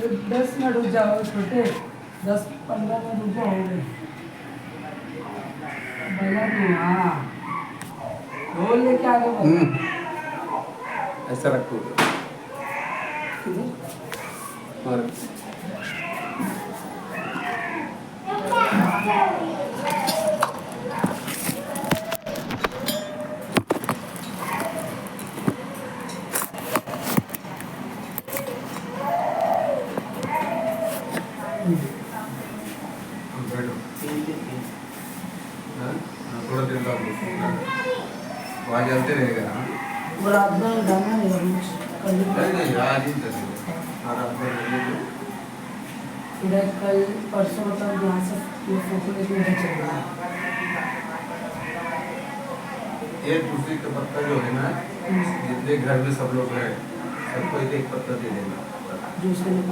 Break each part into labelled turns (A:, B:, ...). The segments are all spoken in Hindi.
A: 10 मिनट रुक जाओ छोटे, 10-15 मिनट रुक जाओ, हो गए। भैया तू हाँ ढोल लेके आगे बढ़।
B: ऐसा रखो और थोड़ा देर बाद वहाँ चलते रहेगा।
A: वो रात भर गाना है कल
B: नहीं आज ही चलेगा, रात भर रहेगा।
A: फिर कल परसों मतलब यहाँ से ये फोटो लेके नहीं चलेगा।
B: ये दूसरी का पत्ता जो है ना, जितने घर में सब लोग हैं सबको एक एक पत्ता दे देना।
A: जो उसके लिए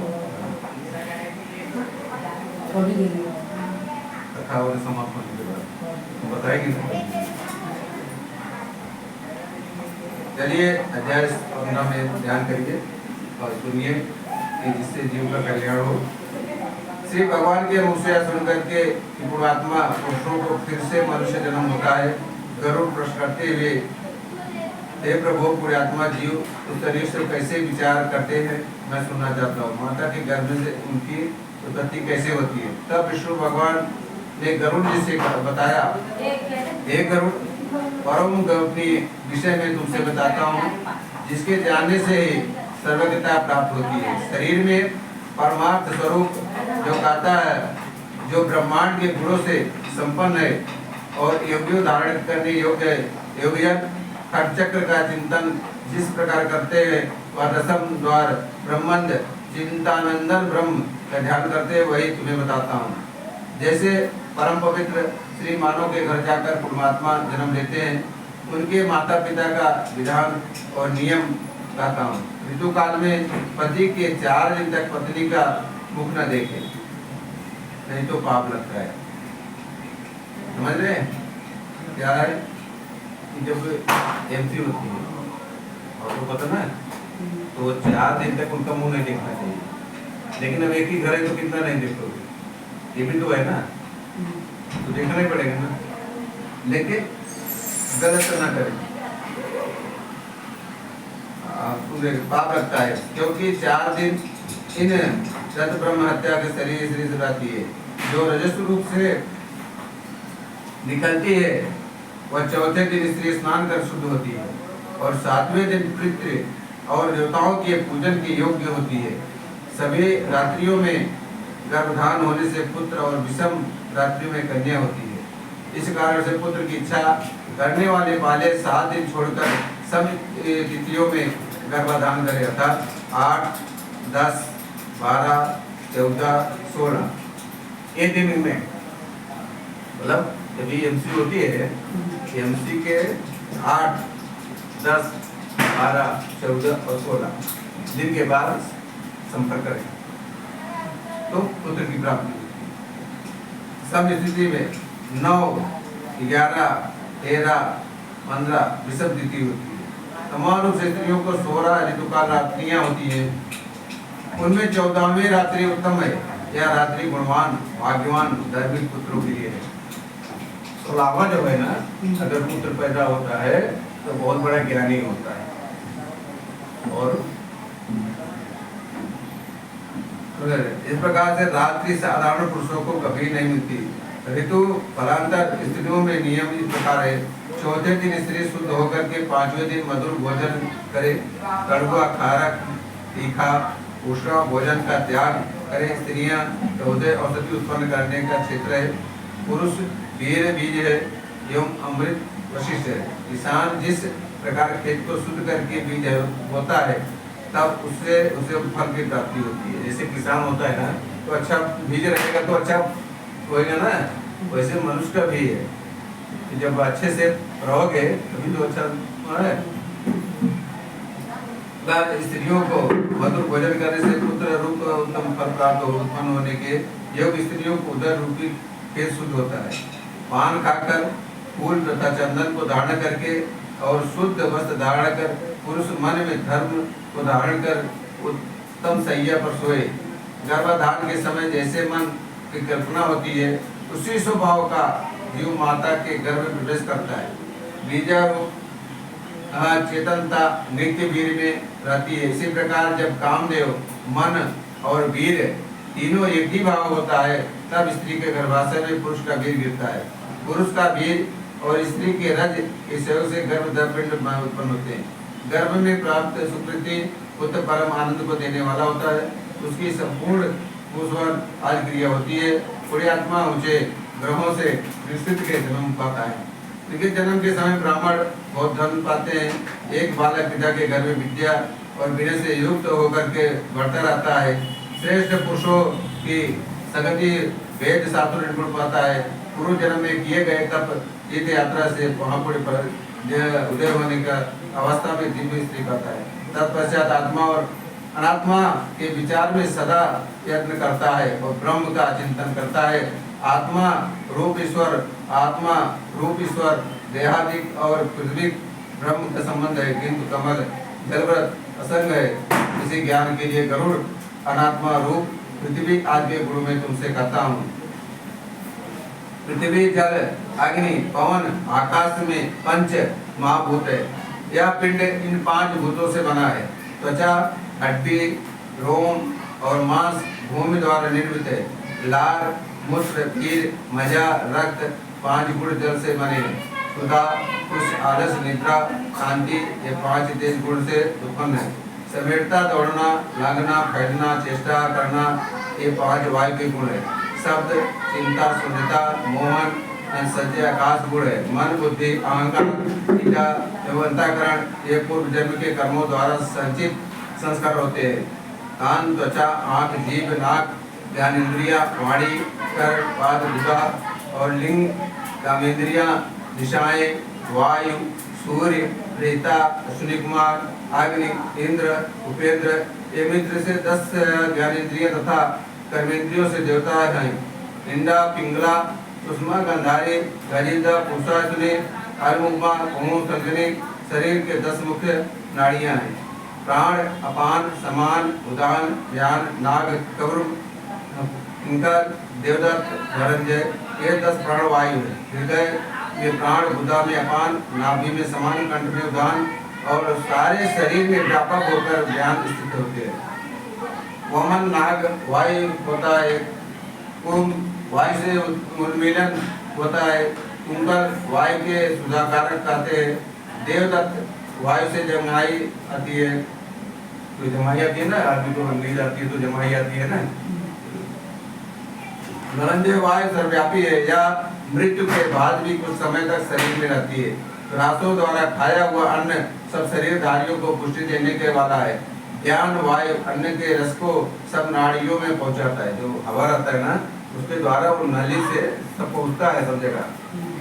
A: कभी दे देगा
B: कथा और समाप्त होने के बाद बताएगी ना। चलिए अध्याय 15 में ध्यान करिए और सुनिए कि जिससे जीव का कल्याण हो। श्री भगवान के मुख से सुनकर के पुणात्मा पुरुषों को फिर से मनुष्य जन्म होता है। गरुड़ प्रश्न करते हुए, हे प्रभु पुण्यात्मा जीव उस शरीर से कैसे विचार करते हैं, मैं सुनना चाहता हूँ। माता के गर्भ से उनकी उत्पत्ति कैसे होती है। तब विष्णु भगवान ने गरुड़ जी से बताया, हे गरुड़ परम गौपनीय विषय में तुमसे बताता हूँ, जिसके जानने से ही सर्वज्ञता प्राप्त होती है। शरीर में परमार्थ स्वरूप जो कहता है, जो ब्रह्मांड के गुणों से संपन्न है और योग्य धारण करने योग्य योग्य खटचक्र का चिंतन जिस प्रकार करते हैं, वह दसम द्वार ब्रह्मांड चिंतानंदन ब्रह्म का ध्यान करते हैं, वही तुम्हें बताता हूँ। जैसे परम पवित्र श्री मानव के घर जाकर परमात्मा जन्म लेते हैं, उनके माता पिता का विधान और नियम कहता हूँ। ऋतु काल में पति के 4 दिन तक पत्नी का मुख न देखे, नहीं तो पाप लगता है। समझ रहे क्या है कि जब एमसी होती है और तो पता ना, तो 4 दिन तक उनका मुंह नहीं देखना चाहिए। लेकिन अब एक ही घर है तो कितना नहीं देखोगे, ये भी तो है ना, तो देखना ही पड़ेगा ना। लेकिन गलत ना करें, पाप लगता है, क्योंकि 4 दिन इन रत ब्रह्म हत्या के शरीर से रहती है। जो रजस रूप से निकलती है वह 4थे दिन स्त्री स्नान कर शुद्ध होती है और 7वें दिन पितृ और देवताओं के पूजन के योग्य होती है। सभी रात्रियों में गर्भधान होने से पुत्र और विषम रात्रियों में कन्या होती है। इस कारण से पुत्र की इच्छा करने वाले बाले 7 दिन छोड़कर सब तिथियों में गर्भधान करें, अर्थात 8, 10, 12, 14, 16 ये दिन में, मतलब जब एमसी होती है, एमसी के 8, 10, 12, 14 और 16 दिन के बाद संपर्क करें तो पुत्र की प्राप्ति होती है। सब स्थिति में 9, 11, 13, 15 विषम तिथि होती है। समान रूप से स्त्रियों को 16 ऋतुकाल रात्रियां होती हैं, उनमें 14वीं रात्रि उत्तम है। यह रात्रि गुणवान भाग्यवान धार्मिक पुत्रों के लिए है। 16वां जो है ना, अगर पुत्र पैदा होता है तो बहुत बड़ा ज्ञानी होता है। और इस प्रकार से रात्रि साधारण पुरुषों को कभी नहीं मिलती। ऋतु फलांतर स्त्रियों में नियम इस प्रकार है, 4थे दिन स्त्री शुद्ध होकर के 5वें दिन मधुर भोजन करे, कड़वा खारक तीखा उष्ण भोजन का त्याग करे। स्त्रियां हृदय औषधि उत्पन्न करने का क्षेत्र है, पुरुष वीर बीज है एवं अमृत वशिष्ठ है। किसान जिस प्रकार खेत को शुद्ध करके बीज होता है, तब उससे उसे फल की प्राप्ति होती है। जैसे किसान होता है ना, तो अच्छा बीज रहेगा तो अच्छा होएगा ना, वैसे मनुष्य का भी है कि जब अच्छे से रहोगे तभी तो अच्छा है। स्त्रियों को मधुर भोजन करने से पुत्र रूप उत्तम फल प्राप्त उत्पन्न होने के योग स्त्रियों को उदर रूपी खेत शुद्ध होता है। पान खाकर फूल तथा चंदन को धारण करके और शुद्ध वस्त्र धारण कर पुरुष मन में धर्म को धारण कर उत्तम सैया पर सोए, गर्भाधान के समय जैसे मन की कल्पना होती है, उसी स्वभाव का जीव माता के गर्भ में प्रवेश करता है। बीजारूप चेतनता नित्य वीर में रहती है। इसी प्रकार जब कामदेव, मन और वीर तीनों एक ही भाव होता है, तब स्त्री के गर्भाशय में पुरुष का वीर गिरता है। पुरुष का वीर और स्त्री के रज के सहयोग से गर्भपिंड उत्पन्न होते हैं। गर्भ में प्राप्त सुकृति पुत्र परम आनंद को देने वाला होता है। उसकी संपूर्ण पुष्वर आज क्रिया होती है। पूरी आत्मा ऊंचे ग्रहों से विस्तृत के जन्म पाता है। लेकिन जन्म के समय ब्राह्मण बहुत धन पाते हैं। एक बालक पिता के घर में विद्या और विनय से युक्त होकर के बढ़ता रहता है। श्रेष्ठ पुरुषों की संगति वेद शास्त्र निर्गुण पाता है। पूर्व जन्म में किए गए तप तीर्थ यात्रा से महापुरुष पर उदय होने का अवस्था में दिव्य स्त्री पाता है। तत्पश्चात आत्मा और अनात्मा के विचार में सदा यत्न करता है और ब्रह्म का चिंतन करता है। आत्मा रूप ईश्वर देहादिक और पृथ्वी ब्रह्म का संबंध है, किंतु कमल जलव्रत असंग है। इसी ज्ञान के लिए गरुड़ अनात्मा रूप पृथ्वी आदि के गुणों में तुमसे कहता हूँ। पृथ्वी, जल, अग्नि, पवन, आकाश में पंच महाभूत है। यह पिंड इन 5 भूतों से बना है। त्वचा, हड्डी, रोम और मांस भूमि द्वारा निर्मित है। लार, मूत्र, कीर, मजा, रक्त 5 गुण जल से बने हैं। सुधा, कुश, आलस, निद्रा, शांति ये 5 तेज गुण से उत्पन्न है। समेटता, दौड़ना, लांघना, फैलना, चेष्टा करना ये 5 वायु के गुण है। शब्द, चिंता, शून्यता, मोहन, सत्य, आकाश गुण है। मन, बुद्धि, अहंकार, इच्छा एवं अंतःकरण ये पूर्व जन्म के कर्मों द्वारा संचित संस्कार होते हैं। कान, त्वचा, आँख, जीभ, नाक, ज्ञानेन्द्रिया, वाणी, कर, पाद, भुजा और लिंग, कामेंद्रिया, दिशाएं, वायु, सूर्य, रेता, अश्विनी कुमार, अग्नि, इंद्र, उपेंद्र ये मित्र से 10 ज्ञानेन्द्रिय तथा कर्मेंद्रियों से देवता हैं। इंदा, पिंगला, सुषमा, गंधारी, गजिंदा, पूषा, अर्मुग्मा, ओम, संगनी शरीर के 10 मुख्य नाड़ियां हैं। प्राण, अपान, समान, उदान, ज्ञान, नाग, कब्र, इनका देवदत्त, धनंजय ये 10 प्राणवायु है। हृदय में प्राण, गुदा में अपान, नाभि में समान, कंठ में उदान और सारे शरीर में व्यापक होकर ज्ञान स्थित होते हैं। वमन, नाग वायु होता है। कुंभ वायु से उन्मीलन होता है। कुंभल वायु के सुधाकारक कहते हैं। देवदत्त वायु से जमाई आती है। तो जमाई आती है ना, आदमी को नींद आती है तो जमाई आती है ना। धनंजय वायु सर्वव्यापी है। यह मृत्यु के बाद भी कुछ समय तक शरीर में रहती है। रासों द्वारा खाया हुआ अन्न सब शरीरधारियों को पुष्टि देने के वाला है। ज्ञान वायु अन्न के रस को सब नाड़ियों में पहुंचाता है। जो हवा रहता है ना, उसके द्वारा वो नली से सब पहुंचता है सब जगह।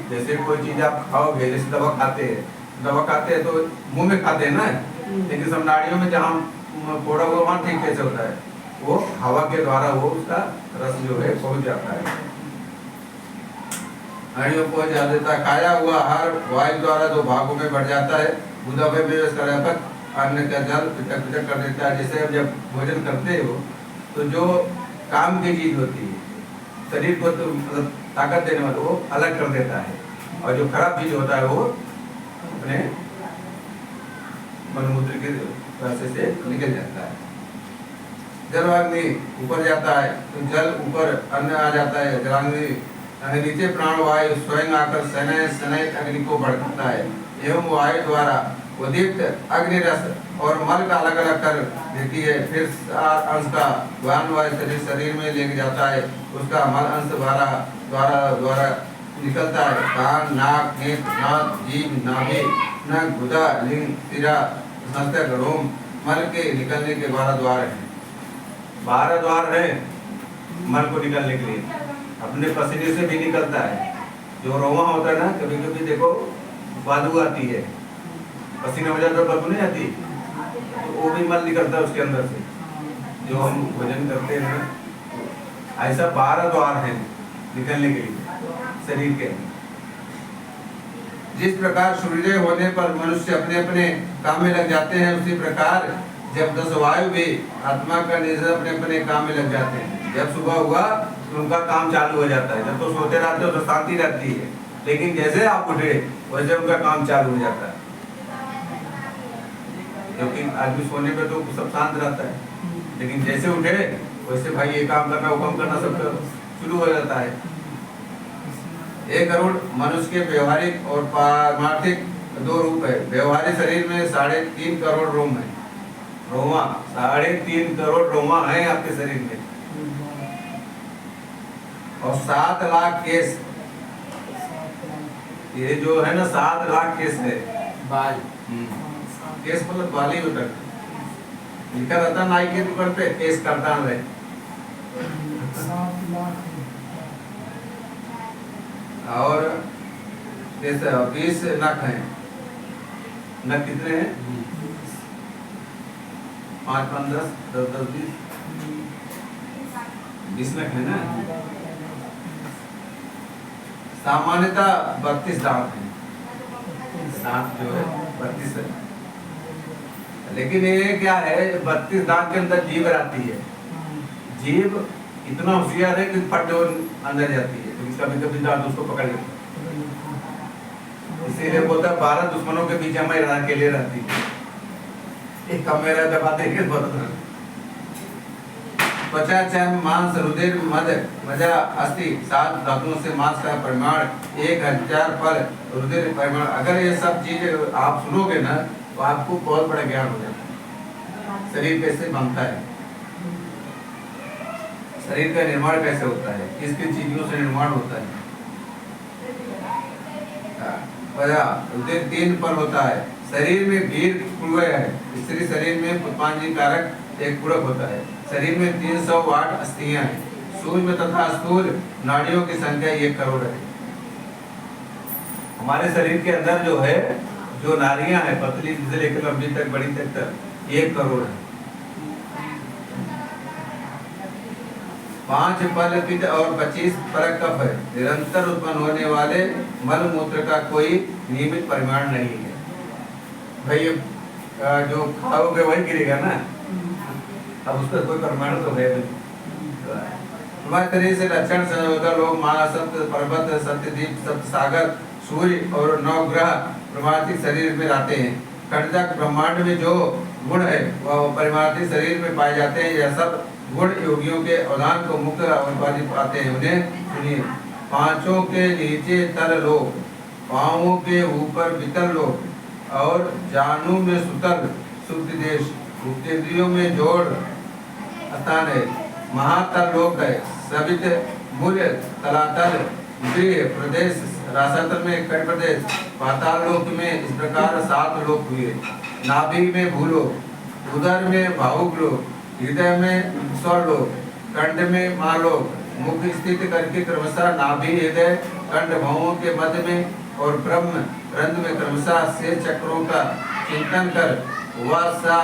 B: जैसे कोई चीज आप खाओगे, जैसे दवा खाते हैं तो मुंह में खाते हैं ना, लेकिन सब नाड़ियों में जहाँ फोड़ा हुआ वहाँ ठीक कैसे होता है, वो हवा के द्वारा वो उसका रस जो है पहुंच जाता है, नाड़ियों पहुंच जाता है। खाया हुआ आहार वायु द्वारा 2 भागों में बढ़ जाता है। गुदा में प्रवेश कर अन्न का जल पिटक कर देता है। जैसे अब जब भोजन करते हो तो जो काम की चीज होती है शरीर को तो मतलब ताकत देने वाला वो अलग कर देता है, और जो खराब चीज होता है वो अपने मलमूत्र के रास्ते से निकल जाता है। जलाग्नि ऊपर जाता है तो जल ऊपर अन्न आ जाता है। जलाग्नि नीचे प्राणवायु स्वयं आकर शनय अग्नि को भड़काता है एवं वायु द्वारा उदित अग्नि रस और मल का अलग अलग कर देती है। फिर अंश का वायु वायु शरीर में लेके जाता है। उसका मल अंश द्वारा निकलता है। कान, नाक, नेत्र, नाक, जीभ, नाभि, नख, गुदा, लिंग, सिरा, मस्तक, रोम मल के निकलने के 12 द्वार हैं। 12 द्वार है मल को निकलने के लिए। अपने पसीने से भी निकलता है। जो रोमा होता है ना, कभी कभी देखो बदबू आती है, पसीना हो जाता है, बदबू नहीं आती, तो वो भी मल निकलता है उसके अंदर से, जो हम भोजन करते हैं ना। ऐसा 12 द्वार हैं निकलने के लिए शरीर के। जिस प्रकार सूर्योदय होने पर मनुष्य अपने अपने काम में लग जाते हैं, उसी प्रकार जब 10 वायु भी आत्मा का निजर अपने अपने काम में लग जाते हैं। जब सुबह हुआ तो उनका काम चालू हो जाता है। जब तो सोते रहते हो तो शांति रहती है, लेकिन जैसे आप उठे वैसे उनका काम चालू हो जाता है। क्योंकि आदमी सोने पे तो सब शांत रहता है, लेकिन जैसे उठे वैसे भाई ये काम करना वो काम करना सब शुरू हो जाता है। 1 करोड़ मनुष्य के व्यवहारिक और पारमार्थिक 2 रूप है। व्यवहारिक शरीर में 3.5 करोड़ रोम है, रोमा 3.5 करोड़ रोमा है आपके शरीर में, और 7 लाख केस। ये जो है ना 7 लाख केस है,
C: बाल
B: केस मतलब बाल ही होता है। लिखा रहता नाई के दुकान पे केस करता है।
A: 7 लाख
B: और जैसे 20 नख हैं। नख कितने हैं? 5, 5, 10, 10, 20 नख है ना। सामान्यतः 32 दांत हैं। दांत जो है 32 है, लेकिन ये क्या है 32 दांत के अंदर जीभ रहती है। जीभ इतना होशियार है कि फट अंदर जाती है, लेकिन कभी कभी दांत उसको पकड़ लेता है। इसीलिए बोलता है 12 दुश्मनों के बीच में अकेले रहती है। एक कम मेरा दबा देंगे त्वचा, चर्म, मांस, रुधिर, मद, मज्जा, अस्थि, 7 धातुओं से मांस का परिमाण 1000 पर रुधिर परिमाण। अगर ये सब चीजें आप सुनोगे ना तो आपको बहुत बड़ा ज्ञान हो जाता है। शरीर कैसे बनता है, शरीर का निर्माण कैसे होता है, किस किस चीजों से निर्माण होता है। रुधिर 3 पर होता है। शरीर में वीर पूर्वय है। स्त्री शरीर में पुष्पांजलि कारक एक पूरक होता है। शरीर में 308 अस्थियां हैं। सूक्ष्म तथा स्थूल नाड़ियों की संख्या 1 करोड़ है। हमारे शरीर के अंदर जो है, जो नाड़ियां हैं, पतली से लेकर लंबी तक, बड़ी तक 1 करोड़ है। 5 पल पित्त और 25 परक कफ है। निरंतर उत्पन्न होने वाले मल मूत्र का कोई नियमित परिमाण नहीं है। भाई जो खाओगे वही गिरेगा ना, अब उसका कोई परिमाण तो है नहीं। हमारे शरीर से लक्षण संयोजक लोग महासप्त, पर्वत, सप्तद्वीप, सप्त सागर, सूर्य और 9 ग्रह परमार्थिक शरीर में रहते हैं। खंडक ब्रह्मांड में जो गुण है वह परमार्थिक शरीर में पाए जाते हैं। यह सब गुण योगियों के अवधान को मुक्त उपाधि पाते हैं। उन्हें सुनिए। पांचों के नीचे तल लोक, पांवों के ऊपर वितल लोक, और जानू में सुतल सुप्त देश, उपतेंद्रियों में जोड़ स्थान है। महातल लोक है। सवित मूल्य तलातल गृह प्रदेश, रासातल में कट प्रदेश, पाताल लोक में इस प्रकार 7 लोक हुए। नाभि में भूलोक, उदर में भावुक लोक, हृदय में स्वरलोक, कंठ में मालोक, मुख स्थित करके क्रमशः नाभि, हृदय, कंठ भावों के मध्य में और ब्रह्म रंध्र में क्रमशः से चक्रों का चिंतन कर व सा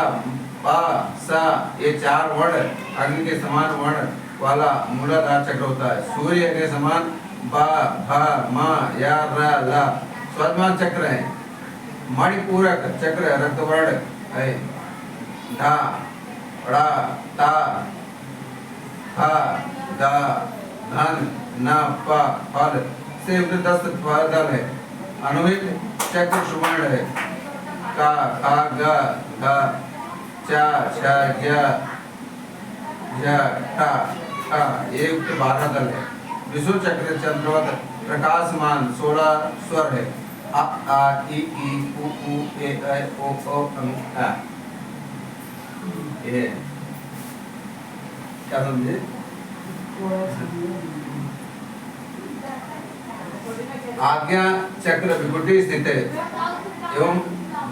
B: पा सा ये 4 वर्ण अग्नि के समान वर्ण वाला मूलाधार चक्र होता है। सूर्य के समान बा भा मा या र ला स्वाभिमान चक्र है। मणिपूरक चक्र रक्तवर्ण है। धा ड़ा ता हा दा धन न प फल से 10 दल है। अनुहित चक्र सुवर्ण है। का खा ग घ चा छ ज्ञ झ ठ ठ ये 12 दल है। विष्णु चक्र चंद्रवत प्रकाशमान 16 स्वर है। अ आ इ उ ऊ ए ऐ ओ औ अ। ये क्या समझे? आज्ञा चक्र विभूति स्थित है एवं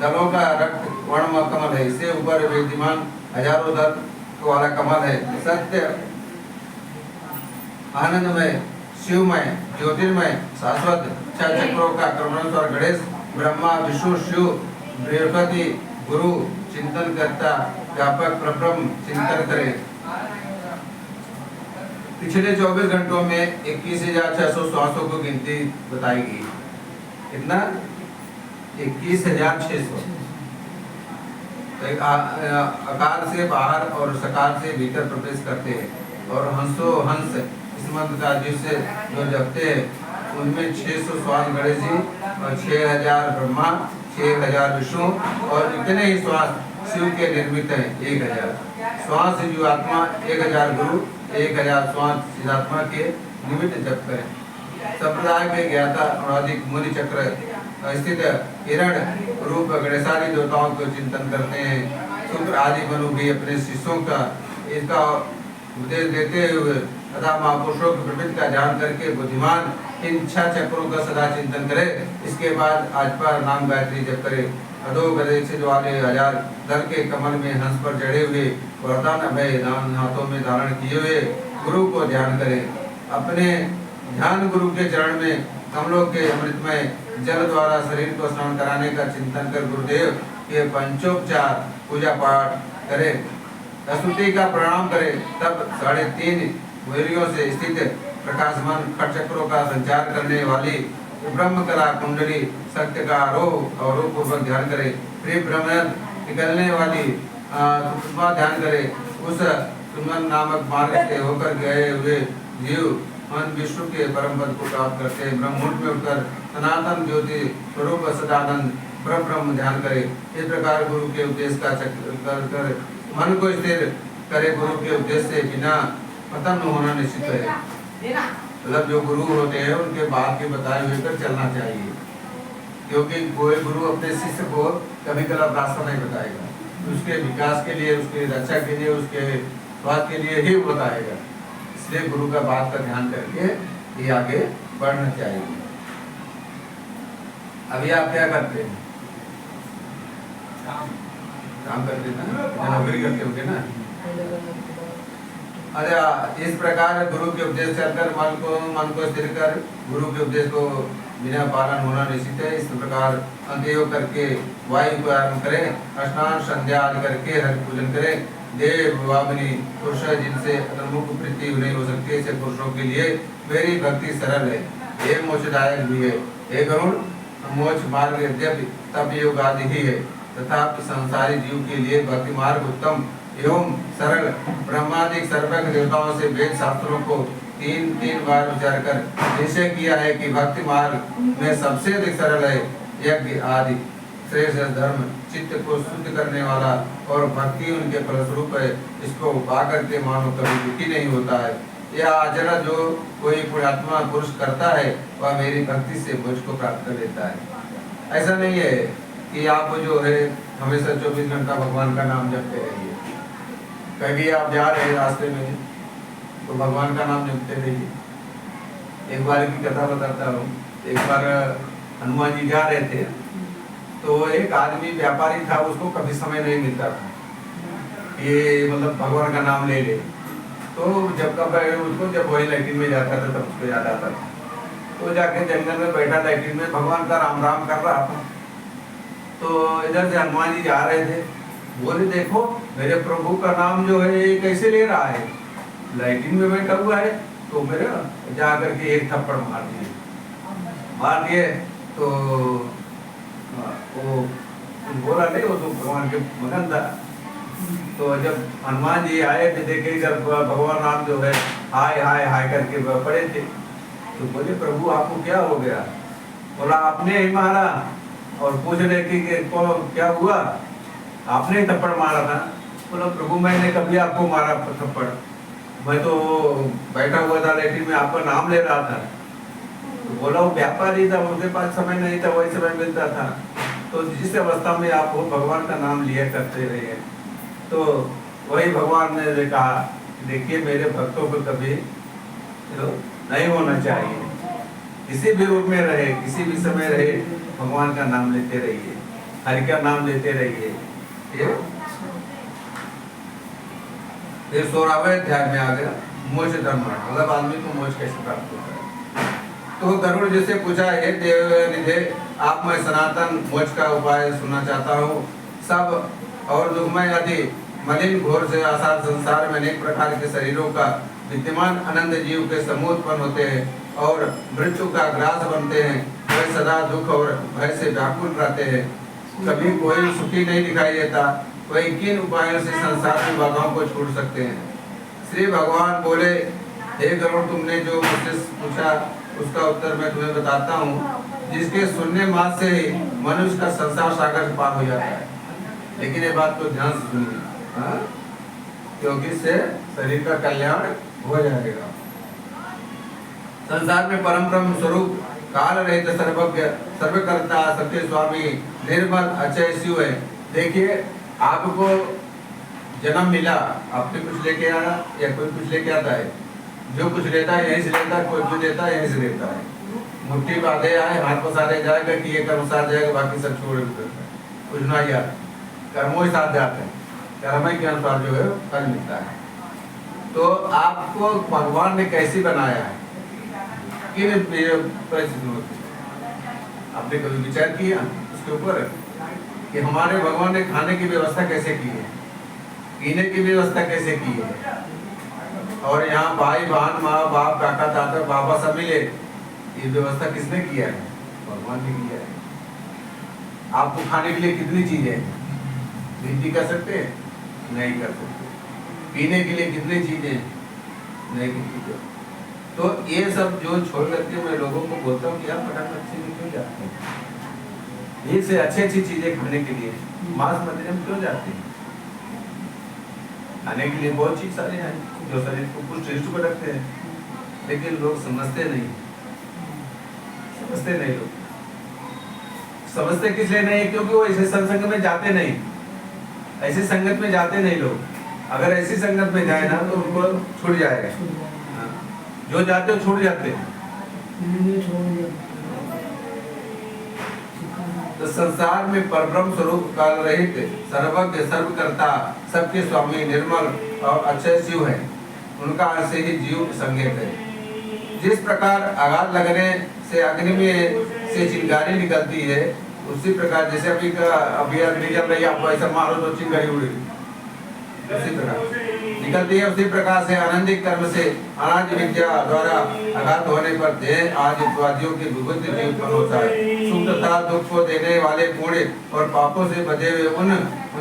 B: दलों का रक्त वर्ण कमल है। इससे ऊपर विद्यमान हजारों दल वाला कमल है। सत्य, आनंदमय, शिवमय, ज्योतिर्मय, शाश्वत 6 चक्रों का क्रमानुसार गणेश, ब्रह्मा, विष्णु, शिव, बृहस्पति, गुरु चिंतन करता व्यापक प्रब्रह्म चिंतन करें। पिछले 24 घंटों में 21,600 श्वासों को गिनती बताई गई। कितना? 21,600। एक आकार से बाहर और सकार से भीतर प्रवेश करते हैं। और हंसो हंस इस मंत्र का जिससे जो जपते हैं उनमें 600 श्वास गणेश जी और 6000 ब्रह्मा, 6000 विष्णु और इतने ही श्वास शिव के निर्मित हैं 1000 श्वास जीव आत्मा, 1000 गुरु, 1000 श्वास चिदात्मा के निमित्त जप करें। संप्रदाय के ज्ञाता और अधिक मुनि चक्र स्थित हिरण रूप गणेशादि देवताओं को चिंतन करते हैं। शुक्र आदि मनु भी अपने शिष्यों का इसका उपदेश देते हुए तथा महापुरुषों की प्रवृत्ति का ध्यान करके बुद्धिमान इन 6 चक्रों का सदा चिंतन करे। इसके बाद आजपा नाम गायत्री जप करे। अधोगति से वाले 1000 दल के कमल में हंस पर चढ़े हुए वरदान अभय दान हाथों में धारण किए हुए गुरु को ध्यान करें। अपने ध्यान गुरु के चरण में कमलों के अमृतमय जल द्वारा शरीर को स्नान कराने का चिंतन कर गुरुदेव के पंचोपचार पूजा पाठ करें। स्तुति का प्रणाम करें। तब 3.5 वेरियों से स्थित प्रकाशमान खट चक्रों का संचार करने वाली ब्रह्म कला कुंडली सत्य का आरोह और पूर्वक ध्यान करें। फिर ब्रह्म निकलने वाली ध्यान करें। उस सुमन नामक मार्ग से होकर गए हुए जीव मन विष्णु के परम पद को प्राप्त करते हैं। ब्रह्ममुहूर्त में उठकर सनातन ज्योति स्वरूप सदानंद ब्रह्म ध्यान करे। इस प्रकार गुरु के उपदेश का चक्र कर मन को स्थिर करे। गुरु के उपदेश से बिना पतन होना निश्चित है। मतलब जो गुरु होते हैं उनके बात के बताए हुए कर चलना चाहिए, क्योंकि कोई गुरु अपने शिष्य को कभी गलत रास्ता नहीं बताएगा। उसके विकास के लिए, उसके रक्षा के लिए, उसके स्वास्थ्य के लिए ही बताएगा। इसलिए गुरु का बात का ध्यान करके ये आगे बढ़ना चाहिए। अभी आप क्या करते हैं? काम करते हैं ना, नौकरी करते होंगे ना। अरे इस प्रकार गुरु के उपदेश चलकर मन को स्थिर कर गुरु के उपदेश को बिना पालन होना निश्चित है। इस प्रकार अंत्योग करके वायु को आरंभ करें। स्नान संध्या आदि करके हरि पूजन करें। देव वामनी पुरुष जिनसे अतर्मुख प्रीति नहीं हो सकती, ऐसे पुरुषों के लिए मेरी भक्ति सरल है, ये मोक्षदायक भी है। हे गरुड़, मोक्ष मार्ग यद्यपि तप योग आदि ही है, तथापि संसारी जीव के लिए भक्ति मार्ग उत्तम एवं सरल। ब्रह्मादि सर्वज्ञ देवताओं से वेद शास्त्रों को 3 बार विचार कर निश्चय किया है कि भक्ति मार्ग में सबसे अधिक सरल है। यज्ञ आदि श्रेष्ठ धर्म चित्त को शुद्ध करने वाला और भक्ति उनके फलस्वरूप है। इसको पाकर के मानो कभी दुखी नहीं होता है। यह आचरण जो कोई पुण्यात्मा पुरुष करता है वह मेरी भक्ति से मुझ को प्राप्त कर लेता है। ऐसा नहीं है कि आप जो है हमेशा 24 घंटा भगवान का नाम जपते रहिए। कभी आप जा रहे हैं रास्ते में तो भगवान का नाम जपते रहिए। एक बार की कथा बताता हूँ। एक बार हनुमान जी जा रहे थे तो एक आदमी व्यापारी था, उसको कभी समय नहीं मिलता था ये मतलब भगवान का नाम ले ले। तो जब कब उसको जब वही लैट्रिन में जाता था तब उसको याद आता था। तो जाके जंगल में बैठा लैट्रिन में भगवान का राम राम कर रहा था। तो इधर से हनुमान जी जा रहे थे, बोले देखो मेरे प्रभु का नाम जो है ये कैसे ले रहा है, लैट्रिन में बैठा हुआ है। तो मेरे जा करके एक थप्पड़ मार दिए। तो वो बोला नहीं, वो तो भगवान के मगन था। तो जब हनुमान जी आए थे देखे जब भगवान राम जो है हाय हाय हाय करके पड़े थे, तो बोले प्रभु आपको क्या हो गया? बोला आपने ही मारा। और पूछ रहे कि क्या हुआ, आपने थप्पड़ मारा था। बोला प्रभु मैंने कभी आपको मारा थप्पड़, मैं तो बैठा हुआ था लैट्रिन में, आपका नाम ले रहा था। तो बोला वो व्यापारी था, उनके पास समय नहीं था, वही समय मिलता था। तो जिस अवस्था में आप भगवान का नाम लिया करते रहे, तो वही भगवान ने कहा देखिए मेरे भक्तों को कभी नहीं होना चाहिए, किसी भी रूप में रहे, किसी भी समय रहे, भगवान का नाम लेते रहिए, हरि का नाम लेते रहिए। ये 16वें अध्याय में आ गया मोक्ष धर्म, मतलब आदमी को मोक्ष कैसे प्राप्त होता है। तो गरुड़ जी से पूछा हे देव निधे, आप मैं सनातन मोक्ष का उपाय सुनना चाहता हूँ। सब और दुखमय आदि मलिन घोर से आसार संसार में अनेक प्रकार के शरीरों का विद्यमान अनंत जीव के समूह उत्पन्न होते हैं और मृत्यु का ग्रास बनते हैं। वे सदा दुख और भय से व्याकुल रहते हैं, कभी कोई सुखी नहीं दिखाई देता। वही किन उपायों से संसार की बाधाओं को छोड़ सकते हैं। श्री भगवान बोले, हे गरुड़, तुमने जो मुझसे पूछा उसका उत्तर मैं तुम्हें बताता हूँ, जिसके सुनने मात्र से ही मनुष्य का संसार सागर पार हो जाता है। लेकिन ये बात को ध्यान से सुनिए, हाँ? क्योंकि इससे शरीर का कल्याण हो जाएगा। संसार में परम ब्रह्म स्वरूप काल रहित सर्वज्ञ सर्वकर्ता सत्य स्वामी निर्मल अचय शिव है। देखिए, आपको जन्म मिला, आपने कुछ लेके आया या कोई कुछ लेके आता है? जो कुछ लेता है यहीं से लेता है, कोई जो देता है यहीं से लेता है। मुट्ठी बांधे आए, हाथ पसारे जाएगा कि ये कर्म साथ जाएगा, बाकी सब छोड़ देता है। कुछ ना यार, कर्मों ही साथ जाते हैं, कर्म के अनुसार जो है फल मिलता है। तो आपको भगवान ने कैसे बनाया है, किन परिस्थितियों में? आपने कभी विचार किया उसके ऊपर कि हमारे भगवान ने खाने की व्यवस्था कैसे की है, पीने की व्यवस्था कैसे की है? और यहाँ भाई बहन माँ बाप काका दादा बाबा सब मिले, ये व्यवस्था किसने किया है? भगवान ने किया है। आपको खाने के लिए कितनी चीजें गिनती कर सकते हैं? नहीं कर सकते। पीने के लिए कितनी चीजें नहीं गिनती कर। तो ये सब जो छोड़ करके मैं लोगों को बोलता हूँ कि आप फटाफट अच्छे में क्यों जाते हैं? ये से अच्छी चीजें खाने के लिए मांस मदिरा में क्यों जाते हैं? खाने के लिए बहुत चीज सारे हैं जो शरीर को कुछ टेस्ट पर रखते हैं, लेकिन लोग समझते नहीं लोग समझते किस लिए नहीं? क्योंकि वो ऐसे संसंग में जाते नहीं, ऐसे संगत में जाते नहीं लोग। अगर ऐसी संगत में जाए ना तो उनको छूट जाएगा। जो जाते हो छूट जाते हैं। तो संसार में परब्रह्म स्वरूप काल रहित सर्वज्ञ सर्वकर्ता सबके स्वामी निर्मल और अक्षय शिव है। उनका अंश ही जीव संकेत है। जिस प्रकार आग लगने से अग्नि में से चिंगारी निकलती है, उसी प्रकार जैसे अभी अग्नि जल रही है, आपको ऐसा मारो तो चिंगारी उड़ेगी, उसी प्रकार निकलती है। उसी प्रकार से आनंदिक कर्म से अनाज विद्या द्वारा आघात होने पर देह आदि उपाधियों की विभूति भी उत्पन्न होता है। सुख तथा दुख को देने वाले पुण्य और पापों से बधे हुए उन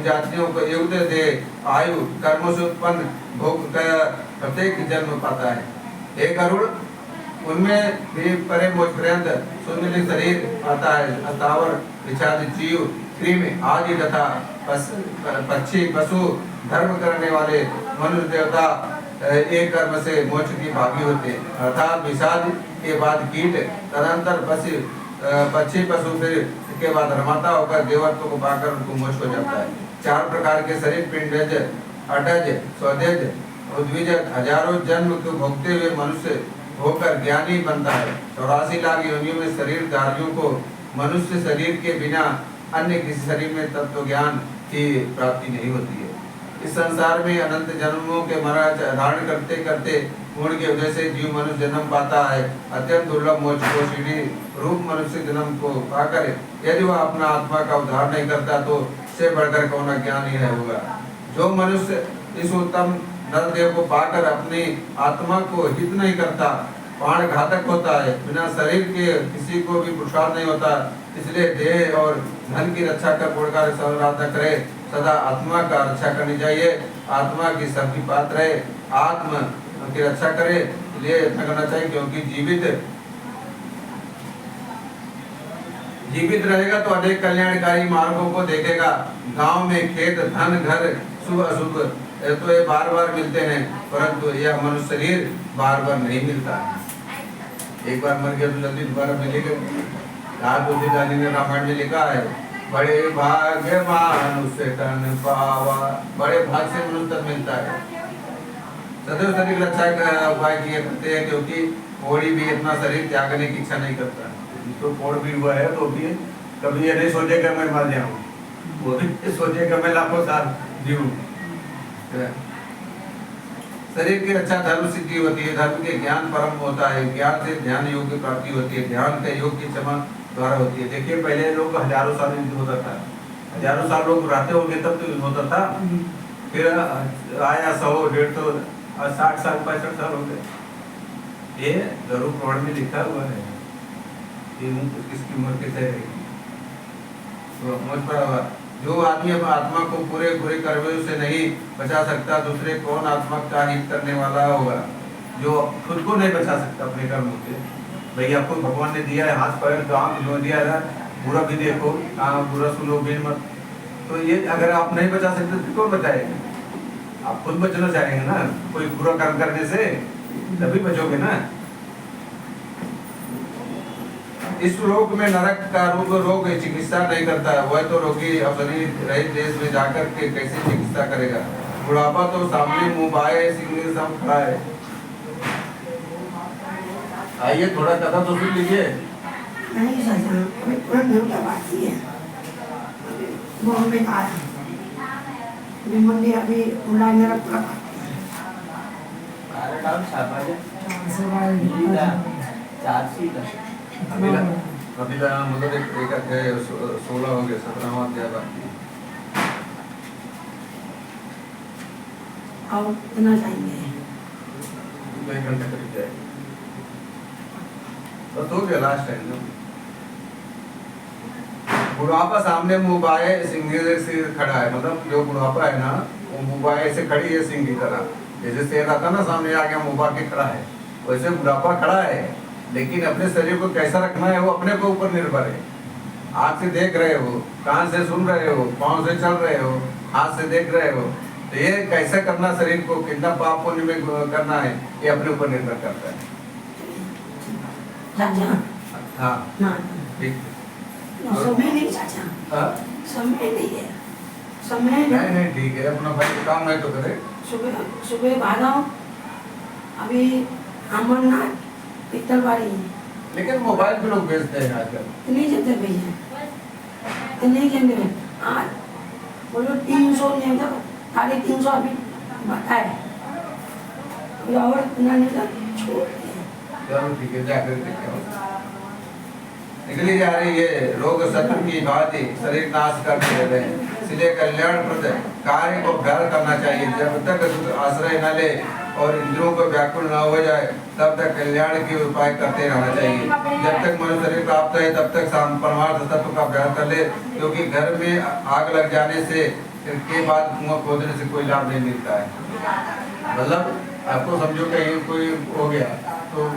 B: जातियों को युक्त दे आयु कर्मों से उत्पन्न भोग का प्रत्येक जन्म पाता है। हे गरुड़, उनमें भी परे मोक्ष पर्यंत सुंदर शरीर पाता है। अस्थावर विषाद जीव कृमि आदि तथा पक्षी पशु धर्म करने वाले मनुष्य देवता एक कर्म से मोक्ष की भागी होते हैं। अर्थात विषाद के बाद कीट, तदंतर पक्षी पशु, फिर के बाद रमाता होकर देवत्व को पाकर उनको मोक्ष हो जाता है। 4 प्रकार के शरीर पिंडज, अटज, स्वदेज, उद्विज हजारों जन्म को भोगते हुए मनुष्य होकर ज्ञानी बनता है। 84 लाख योनियों में शरीरधारियों को मनुष्य शरीर के बिना अन्य किसी शरीर में तत्व ज्ञान की प्राप्ति नहीं होती है। इस संसार में अनंत जन्मों के महाराज धारण करते करते गुण के वजह से जीव मनुष्य जन्म पाता है। अत्यंत दुर्लभ मोक्ष को सीढ़ी रूप मनुष्य जन्म को पाकर यदि वह अपना आत्मा का उद्धार नहीं करता तो से बढ़कर कौन ज्ञान ही होगा। जो मनुष्य इस उत्तम नरदेव को पाकर अपनी आत्मा को हित नहीं करता, प्राण घातक होता है। बिना शरीर के किसी को भी पुरुषार्थ नहीं होता। इसलिए देह और धन की रक्षा कर पुण्यकार सर्वराधा करे। सदा आत्मा का रक्षा करनी चाहिए। आत्मा की सबकी पात्र है, आत्मा की रक्षा करे, इसलिए यत्न करना चाहिए। क्योंकि जीवित रहेगा तो अनेक कल्याणकारी मार्गों को देखेगा। गांव में खेत, धन, घर, शुभ अशुभ तो ये बार बार मिलते हैं, परंतु यह मनुष्य शरीर बार बार नहीं मिलता। एक बार मर गया तो जल्दी दोबारा मिलेगा। तुलसीदास जी ने रामायण में लिखा है, बड़े भाग्य मनुष्य तन पावा। बड़े भाग से मनुष्य तन मिलता है। सदैव शरीर रक्षा का उपाय किए करते हैं, क्योंकि कोई भी इतना शरीर त्यागने की इच्छा नहीं करता। तो कोड़ भी हुआ है तो भी कभी ये नहीं सोचेगा मैं मर जाऊं, वो भी सोचेगा मैं लाखों साल जीऊं। शरीर की रक्षा धर्म सिद्धि होती है। धर्म के ज्ञान परम होता है। ज्ञान से ध्यान योग की प्राप्ति होती है। ध्यान के योग की क्षमा द्वारा होती है। देखिए, पहले लोग हजारों साल युद्ध होता था, हजारों साल लोग रहते होंगे तब तो युद्ध होता था। फिर आया 100, 150 और 60 साल 65 साल हो गए। ये गरुड़ पुराण में लिखा हुआ है कि किसकी उम्र कैसे रहेगी। तो मुझ पर जो आदमी अब आत्मा को पूरे बुरे कर्मों से नहीं बचा सकता, दूसरे कौन आत्मा का हित करने वाला होगा? जो खुद को नहीं बचा सकता अपने कर्मों से। भाई आपको भगवान ने दिया है हाथ पैर तो आँख जो दिया है, बुरा भी देखो, बुरा सुनो भी मत। तो ये अगर आप नहीं बचा सकते तो कौन बचाएगा? आप खुद बचना चाहेंगे ना, कोई बुरा कर्म करने से, तभी बचोगे ना। इस रोग में नरक का रोग चिकित्सा नहीं करता, वह तो रोगी अपनी रहित देश में जाकर के कैसे चिकित्सा करेगा? बुढ़ापा तो सामने मुंह बाए सिंगल सब खड़ा है। आइए थोड़ा कथा तो सुन लीजिए।
A: नहीं चाचा, अभी तुरंत नहीं उठा बाकी है, वो हमें आया अभी मंडी अभी उड़ा मेरा पूरा
B: कबीला मतलब एक अध्याय 16 हो गया, 17वां अध्याय बाकी है।
A: और इतना चाहिए
B: 2 घंटे करीब जाएगी, बस हो गया लास्ट टाइम ना। बुढ़ापा सामने मुंह बाए सिंह से खड़ा है, मतलब जो बुढ़ापा है ना वो मुंह बाए से खड़ी है सिंह की तरह। जैसे शेर आता ना सामने आ गया मुंह बा के खड़ा है, वैसे बुढ़ापा खड़ा है। लेकिन अपने शरीर को कैसा रखना है वो अपने को ऊपर निर्भर है। आँख से देख रहे हो, कान से सुन रहे हो, पाँव से चल रहे हो, हाथ से देख रहे हो, तो ये कैसे करना, शरीर को कितना पाप पुण्य में करना है, ये अपने ऊपर निर्भर करता है। हाँ ठीक
A: समय नहीं चाचा, समय नहीं है, समय
B: नहीं ठीक है, अपना भाई काम है तो करे।
A: सुबह सुबह भागा अभी अमरनाथ पित्तलवाड़ी,
B: लेकिन मोबाइल पे लोग बेचते हैं आजकल।
A: इतनी जगह भैया, इतनी जगह आज बोलो 300 नहीं था, 350 अभी बताए और इतना नहीं था छोड़ दिया।
B: चलो ठीक है, जाकर देखते हैं। निकली जा रही है रोग शत्रु की भांति शरीर नाश करते रहे, इसलिए कल्याणप्रद कार्य को अभ्यास करना चाहिए। जब तक आश्रय न ले और इंद्रियों को व्याकुल न हो जाए तब तक कल्याण के उपाय करते रहना चाहिए। जब तक मनुष्य शरीर प्राप्त है तब तक परमार्थ तत्व का अभ्यास कर ले, क्योंकि घर में आग लग जाने से के बाद कुआं खोदने से कोई लाभ नहीं मिलता है। मतलब आपको समझो कहीं कोई हो गया तो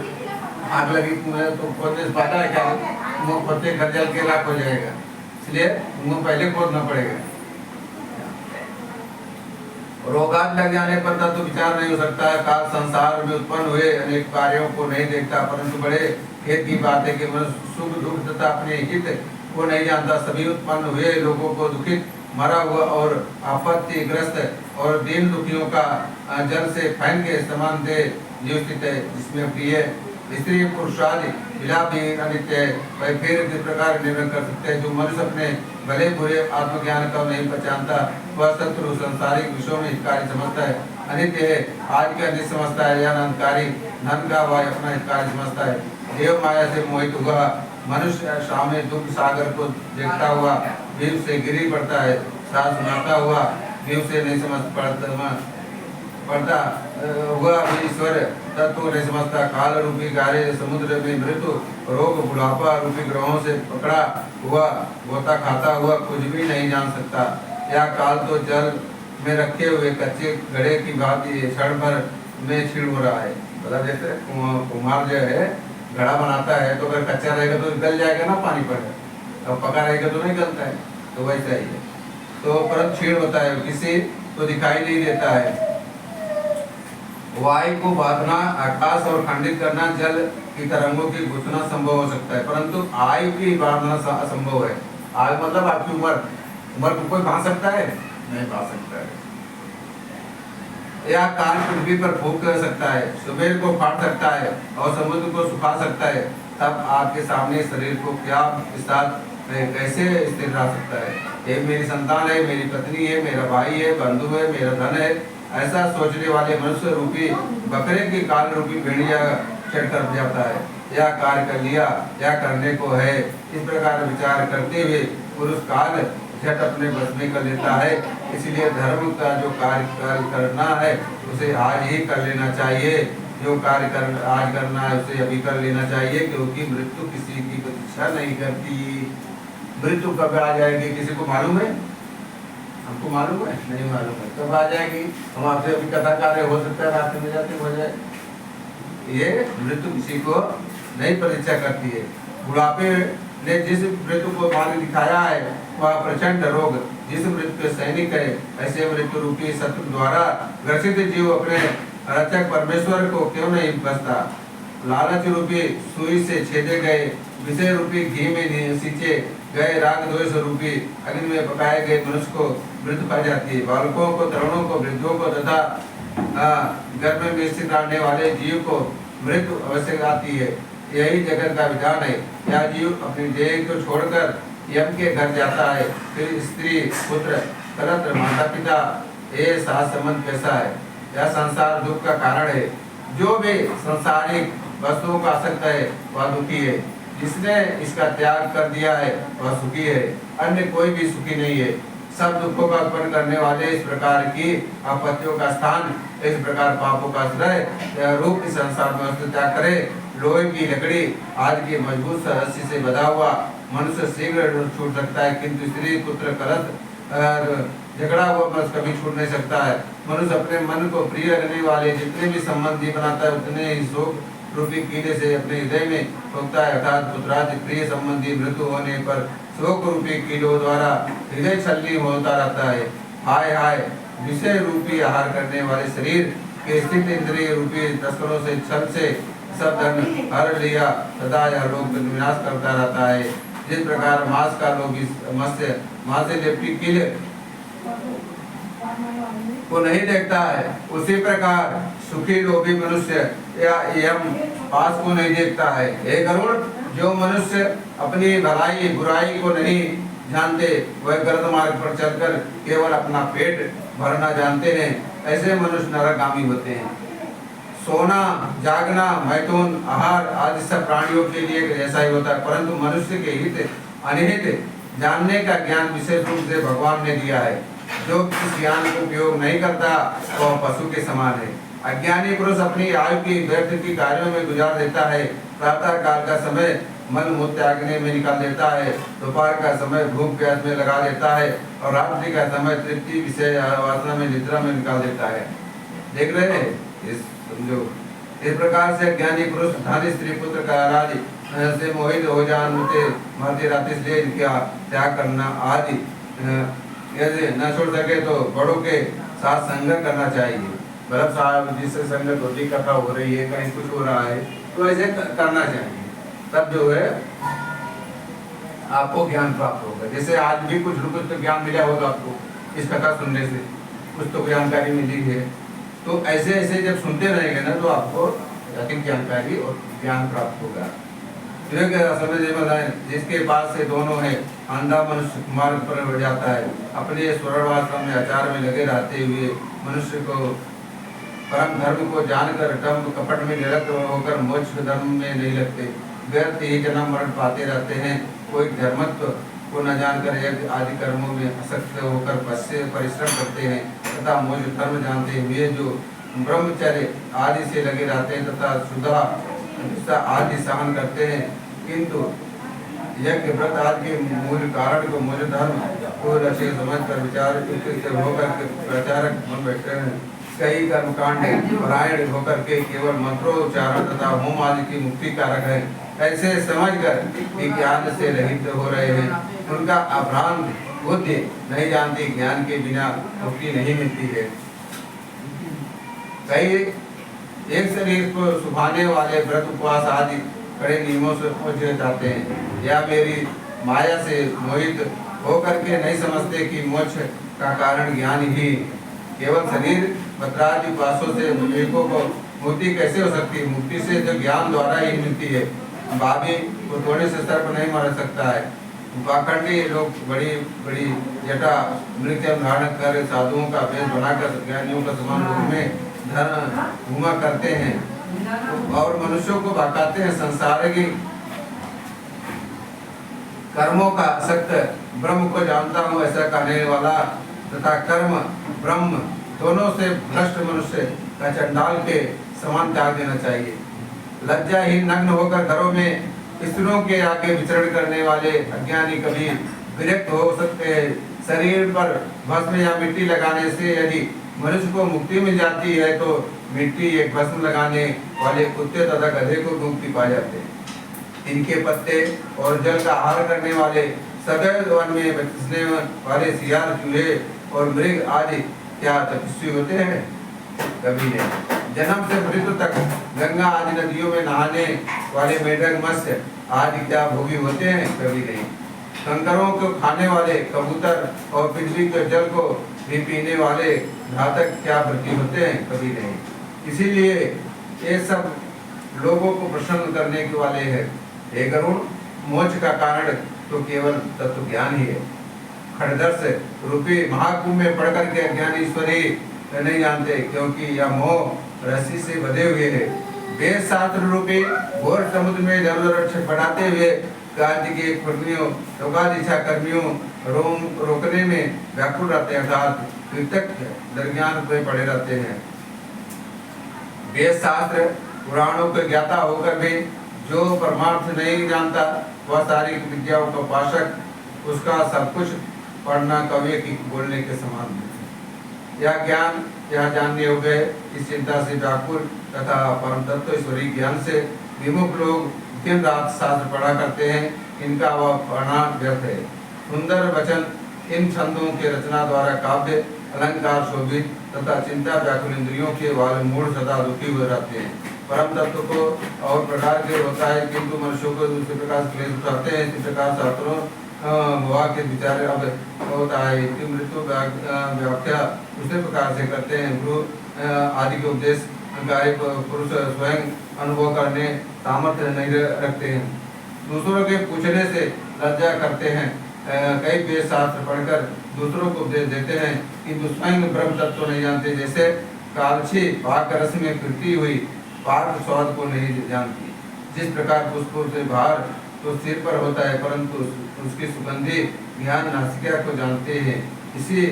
B: आग लगी कुएं तो खोदने से फायदा है क्या? कुआं खोदते घर जल के लाख हो जाएगा, इसलिए कुआं पहले खोदना पड़ेगा। रोगात लग जाने पर तब तो विचार नहीं हो सकता है। काल संसार में उत्पन्न हुए अनेक कार्यों को नहीं देखता, परंतु बड़े खेद की बात है कि मनुष्य सुख दुख तथा अपने हित को नहीं जानता। सभी उत्पन्न हुए लोगों को दुखित, मरा हुआ और आपत्तिग्रस्त और दीन दुखियों का जल से फैन के समान दे जीव स्थित है, जिसमें प्रिय स्त्री पुरुषादि मिला भी अनित्य है। वह फिर किस प्रकार निर्णय कर सकते हैं? जो मनुष्य अपने भले बुरे आत्मज्ञान का नहीं पहचानता वह शत्रु संसारिक विषयों में हितकारी समझता है, अनित्य है, आज के अनित्य समझता है, या अनंतकारी धन का वह अपना हितकारी समझता है। देव माया से मोहित हुआ मनुष्य सामने दुख सागर को देखता हुआ भीम से गिरी पड़ता है, साथ सुनाता हुआ भीम से नहीं समझ पड़ता हुआ ईश्वर तत्व नहीं समझता। काल रूपी गारे समुद्र में मृत्यु रोग बुढ़ापा रूपी ग्रहों से पकड़ा हुआ गोता खाता हुआ कुछ भी नहीं जान सकता। यह काल तो जल में रखे हुए कच्चे घड़े की भांति क्षण भर में छीड़ हो रहा है। मतलब जैसे कुम्हार जो है घड़ा बनाता है तो अगर कच्चा रहेगा तो गल जाएगा ना पानी पर, अब पका रहेगा तो नहीं गलता है, तो वैसा ही है। तो परंतु छीड़ होता है, किसी तो दिखाई नहीं देता है। वायु को बांधना, आकाश और खंडित करना, जल की तरंगों की घुसना संभव हो सकता है, परंतु आयु की बांधना असंभव है। आयु मतलब आपकी उम्र को कोई बांध सकता है? नहीं बांध सकता है। यह काल पृथ्वी पर फूंक कर सकता है, सुबह को फाड़ सकता है और समुद्र को सुखा सकता है, तब आपके सामने शरीर को क्या साथ कैसे स्थिर रह सकता है? ये मेरी संतान है, मेरी पत्नी है, मेरा भाई है, बंधु है, मेरा धन है, ऐसा सोचने वाले मनुष्य रूपी बकरे की काल रूपी भेड़िया चढ़ कर जाता है। यह कार्य कर लिया, यह करने को है, इस प्रकार विचार करते हुए पुरुष काल झट अपने बस में कर लेता है। इसलिए धर्म का जो कार्य करना है उसे आज ही कर लेना चाहिए, जो कार्य आज करना है उसे अभी कर लेना चाहिए, क्योंकि मृत्यु किसी की प्रतीक्षा नहीं करती। मृत्यु कब आ जाएगी किसी को मालूम है? हमको मालूम है? नहीं मालूम है। कब आ जाएगी? हम आपसे अभी कथा कर रहे, हो सकता है रात में जाते हो जाए। ये मृत्यु किसी को नहीं परीक्षा करती है। बुढ़ापे ने जिस मृत्यु को मार्ग दिखाया है वह प्रचंड रोग जिस मृत्यु के सैनिक है, ऐसे मृत्यु रूपी शत्रु द्वारा ग्रसित जीव अपने रक्षक परमेश्वर को क्यों नहीं बचता? लालच रूपी सुई से छेदे गए, विषय रूपी घी में सींचे गए, राग द्वेष रूपी अग्नि में पकाए गए मनुष्य को मृत्यु पा जाती है। बालकों को, तरुणों को, वृद्धों को तथा गर्भ में स्थित रहने वाले जीव को मृत्यु अवश्य आती है। यही जगत का विधान है। यह जीव अपनी देह को छोड़कर यम के घर जाता है, फिर स्त्री, पुत्र, कलत्र, माता पिता, ये साथ संबंध कैसा है? यह संसार दुख का कारण है। जो भी संसारिक वस्तुओं का आसक्त है वह दुखी है। जिसने इसका त्याग कर दिया है वह सुखी है। अन्य कोई भी सुखी नहीं है। सब दुखों का उत्पन्न करने वाले इस प्रकार की आपत्तियों का स्थान, इस प्रकार पापों का आश्रय रूप इस संसार में वस्तु त्याग करे। लोहे की लकड़ी आज की मजबूत रस्सी से बधा हुआ मनुष्य शीघ्र छूट सकता है, किंतु स्त्री, पुत्र, कलह, झगड़ा हुआ मनुष्य कभी छूट नहीं सकता है। मनुष्य अपने मन को प्रिय लगने वाले जितने भी संबंधी बनाता है उतने ही शोक रूपी कीड़े से अपने हृदय में ठोकता है। अर्थात पुत्रादि प्रिय संबंधी मृत्यु होने पर शोक रूपी कीड़ों द्वारा हृदय छलनी होता रहता है। हाय हाय, विषय रूपी आहार करने वाले शरीर के स्थित इंद्रिय रूपी तस्करों से छल से सब धन हर लिया, सदा यह लोग विनाश करता रहता है। जिस प्रकार मांस का लोग इस मत्स्य मांस से लिपटी कील को नहीं देखता है, उसी प्रकार सुखी लोभी मनुष्य या यम पास को नहीं देखता है। हे गरुड़, जो मनुष्य अपनी भलाई बुराई को नहीं जानते वह गलत मार्ग पर चलकर केवल अपना पेट भरना जानते हैं, ऐसे मनुष्य नरकगामी होते हैं। सोना, जागना, मैथुन, आहार आदि सब प्राणियों के लिए ऐसा ही होता है, परंतु मनुष्य के हित अनिहित जानने का ज्ञान विशेष रूप से भगवान ने दिया है। जो इस ज्ञान को उपयोग नहीं करता वह पशु के समान है। अज्ञानी पुरुष अपनी आयु की व्यर्थ की कार्यों में गुजार देता है। प्रातः काल का समय मल मूत्र त्यागने में निकाल देता है, दोपहर का समय भूख प्यास में लगा देता है और रात्रि का समय तृप्ति विषय वासना में निद्रा में निकाल देता है। देख रहे हैं? इस समझो, इस प्रकार से ज्ञानी पुरुष धन, स्त्री, पुत्र का राज्य से मोहित हो जानते मध्य रात्रि इसलिए इनका त्याग करना आदि यदि न छोड़ सके तो बड़ों के साथ संगत करना चाहिए। बल्लभ साहब जिससे संगत होती, कथा हो रही है, कहीं कुछ हो रहा है तो ऐसे करना चाहिए, तब जो है आपको ज्ञान प्राप्त होगा। जैसे आज भी कुछ न कुछ तो ज्ञान मिला होगा आपको इस कथा सुनने से, कुछ तो जानकारी मिली है। तो ऐसे ऐसे जब सुनते रहेंगे ना तो आपको अधिक जानकारी और ज्ञान प्राप्त होगा। जिसके पास से दोनों है, अंधा मनुष्य मार्ग पर बढ़ जाता है। अपने स्वर्णवाश्रम में आचार में लगे रहते हुए मनुष्य को परम धर्म को जानकर डम्ब कपट में निरत होकर मोक्ष धर्म में नहीं लगते, व्यर्थ ही जन्म मरण पाते रहते हैं। कोई धर्मत्व को न जानकर यज्ञ आदि कर्मों में आसक्त होकर परिश्रम करते हैं तथा मोक्ष धर्म जानते हुए जो ब्रह्मचर्य आदि से लगे रहते हैं तथा शुद्धा आदि सहन करते हैं, किंतु यज्ञ व्रत आदि के मूल कारण को मूल धर्म को रचे समझ कर विचार होकर के प्रचारक बन बैठते हैं। कई कर्मकांड परायण होकर के केवल मंत्रोच्चारण तथा होम आदि की मुक्ति कारक है, ऐसे समझकर ज्ञान से रहित हो रहे हैं। उनका अभ्रांत बुद्धि नहीं जानती, ज्ञान के बिना मुक्ति नहीं मिलती है। कई एक शरीर को सुभाने वाले व्रत उपवास आदि कड़े नियमों से पहुंचना चाहते हैं, या मेरी माया से मोहित होकर के नहीं समझते कि मोक्ष का कारण ज्ञान ही। केवल शरीर पत्रादि उपासों से विवेकों को मुक्ति कैसे हो सकती है? मुक्ति से जो ज्ञान द्वारा ही मिलती है। बाबी को थोड़े से सर्प नहीं मार सकता है। पाखंडी लोग बड़ी बड़ी जटा नृत्य धारण कर साधुओं का वेश बनाकर ज्ञानियों का समान रूप में धर्म घुमा करते हैं और मनुष्यों को भटकाते हैं। संसार की कर्मों का आसक्त ब्रह्म को जानता हूँ ऐसा कहने वाला तथा कर्म ब्रह्म दोनों से भ्रष्ट मनुष्य का चंडाल के समान त्याग देना चाहिए। लज्जा ही नग्न होकर घरों में स्त्रियों के आगे विचरण करने वाले अज्ञानी कभी विरक्त हो सकते हैं, शरीर पर भस्म या मिट्टी लगाने से यदि मनुष्य को मुक्ति मिल जाती है तो मिट्टी एक भस्म लगाने वाले कुत्ते तथा गधे को मुक्ति पा जाते हैं। इनके पत्ते और जल का आहार करने वाले सदैव वन में बसने वाले सियार, चूहे और मृग आदि क्या तपस्वी होते हैं? कभी नहीं। जन्म से मृत्यु तक गंगा आदि नदियों में नहाने वाले मेढक, मत्स्य आदि क्या भोगी होते हैं? कभी नहीं। कंकरों को खाने वाले कबूतर और पृथ्वी के जल को भी पीने वाले घातक क्या व्रती होते हैं? कभी नहीं। इसीलिए ये सब लोगों को प्रसन्न करने के वाले हैं। हे गरुड़, मोक्ष का कारण तो केवल तत्व ज्ञान ही है। खड़दर्श रूपी महाकुंभ में पढ़कर के अज्ञानी ईश्वरी नहीं जानते, क्योंकि यह मोह रस्सी से बंधे हुए है। वेद शास्त्र रूपी घोर समुद्र में जल बढ़ाते हुए कार्तिकेय कर्मियों, लोकादिशा कर्मियों रोकने में व्याकुल रहते हैं, अर्थात कृतज्ञ दरज्ञान पे पड़े रहते हैं। वेद शास्त्र पुराणों के ज्ञाता होकर भी जो परमार्थ नहीं जानता, वह सारी विद्याओं का उपासक, उसका सब कुछ पढ़ना कवि की बोलने के समान है। यह ज्ञान यह जानने योग्य है। इस चिंता से व्याकुल तथा परम तत्व ईश्वरीय ज्ञान से विमुख लोग दिन रात शास्त्र पढ़ा करते हैं, इनका वह पढ़ना व्यर्थ है। सुंदर वचन इन छंदों के रचना द्वारा काव्य अलंकार शोभित तथा चिंता व्याकुल इंद्रियों के वाले मूढ़ सदा दुखी हुए रहते हैं। परम तत्व को और प्रकार के होता है, किंतु मनुष्यों को दूसरे प्रकार से क्लेश उठाते हैं। इसी प्रकार शास्त्रों के विचार अब होता है कि मृत्यु व्याख्या दूसरे प्रकार से करते हैं। गुरु आदि के उपदेश पुरुष स्वयं अनुभव करने सामर्थ्य नहीं रखते हैं, दूसरों के पूछने से लज्जा करते हैं। कई वेद शास्त्र पढ़कर दूसरों को उपदेश देते हैं, किंतु स्वयं ब्रह्म तत्व नहीं जानते। जैसे कालछी भाग रस में फिरती हुई पाक स्वाद को नहीं जानती, जिस प्रकार पुष्पों से भार तो सिर पर होता है, परंतु उसकी सुगंधी ज्ञान नासिका को जानते हैं। इसी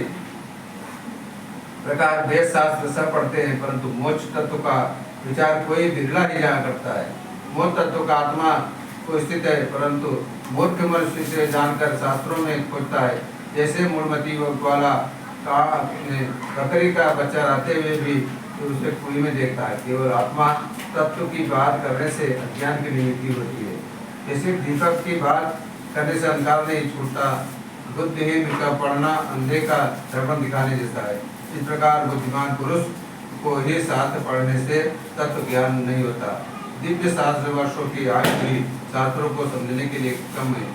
B: प्रकार वेद शास्त्र सब पढ़ते हैं, परंतु मोक्ष तत्व का विचार कोई बिरला ही जाना करता है। मोक्ष तत्व का आत्मा को स्थित है, परंतु मूर्ख मनुष्य से जानकर शास्त्रों में खोजता है। जैसे मूढ़मती वाला का बकरी का बच्चा रहते हुए भी तो उसे कुएं में देखता है। केवल आत्मा तत्व की बात करने से अज्ञान की निवृत्ति होती है। जैसे दीपक की बात करने से अंधकार नहीं छूटता, बुद्धिहीन का पढ़ना अंधे का दर्पण दिखाने जैसा है। इस प्रकार बुद्धिमान पुरुष को ही शास्त्र पढ़ने से तत्व ज्ञान नहीं होता। दिव्य शास्त्र वर्षों की आयु भी शास्त्रों को समझने के लिए कम है,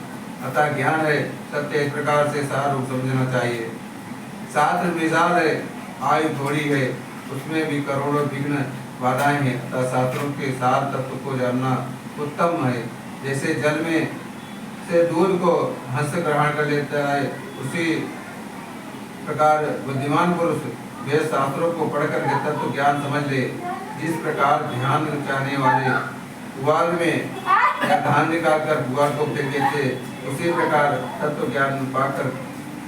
B: अतः ज्ञान है सत्य। इस प्रकार से सार रूप समझना चाहिए। शास्त्र विशाल है, आयु थोड़ी है, उसमें भी करोड़ों विघ्न बाधाएं हैं, अतः शास्त्रों के सार तत्व को जानना उत्तम है। जैसे जल में से दूध को हंस ग्रहण कर लेता है, उसी प्रकार बुद्धिमान पुरुष वेद शास्त्रों को पढ़कर के तत्व ज्ञान समझ ले। जिस प्रकार ध्यान चाहने वाले पुआल में या धान निकाल कर पुआल को फेंके थे, उसी प्रकार तत्व ज्ञान पाकर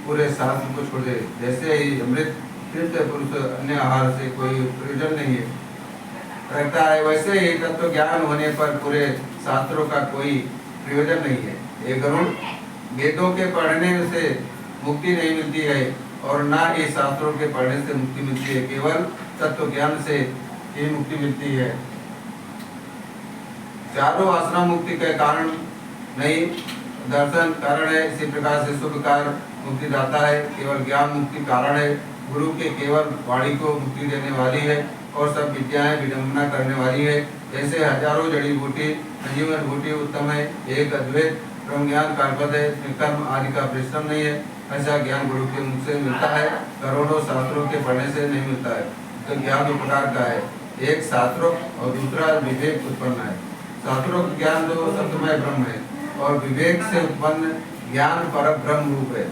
B: पूरे शास्त्र को छोड़ दे। जैसे ही अमृत तृप्त पुरुष अन्य आहार से कोई प्रयोजन नहीं है रखता है, वैसे ही तत्व ज्ञान होने पर पूरे शास्त्रों का कोई प्रयोजन नहीं है। ये गरुड़, वेदों के पढ़ने से मुक्ति नहीं मिलती है और ना ही शास्त्रों के पढ़ने से मुक्ति मिलती है, केवल तत्व ज्ञान से ही मुक्ति मिलती है। चारों आसना मुक्ति के कारण नहीं, दर्शन कारण है। इसी प्रकार से शुभ कार्य मुक्ति दाता है, केवल ज्ञान मुक्ति कारण है। गुरु के केवल वाणी को मुक्ति देने वाली है और सब विद्याएं विडंबना करने वाली है। जैसे हजारों जड़ी बूटी संजीवन बूटी उत्तम है, एक अद्वैत ब्रह्म ज्ञान कारपद है, कर्म आदि का परिश्रम नहीं है, ऐसा ज्ञान गुरु के मुख से मिलता है, करोड़ों शास्त्रों के पढ़ने से नहीं मिलता है। तो ज्ञान दो प्रकार का है, एक शास्त्रों और दूसरा विवेक उत्पन्न है। शास्त्रों ज्ञान तो सत्यमय ब्रह्म है और विवेक से उत्पन्न ज्ञान पर ब्रह्म रूप है।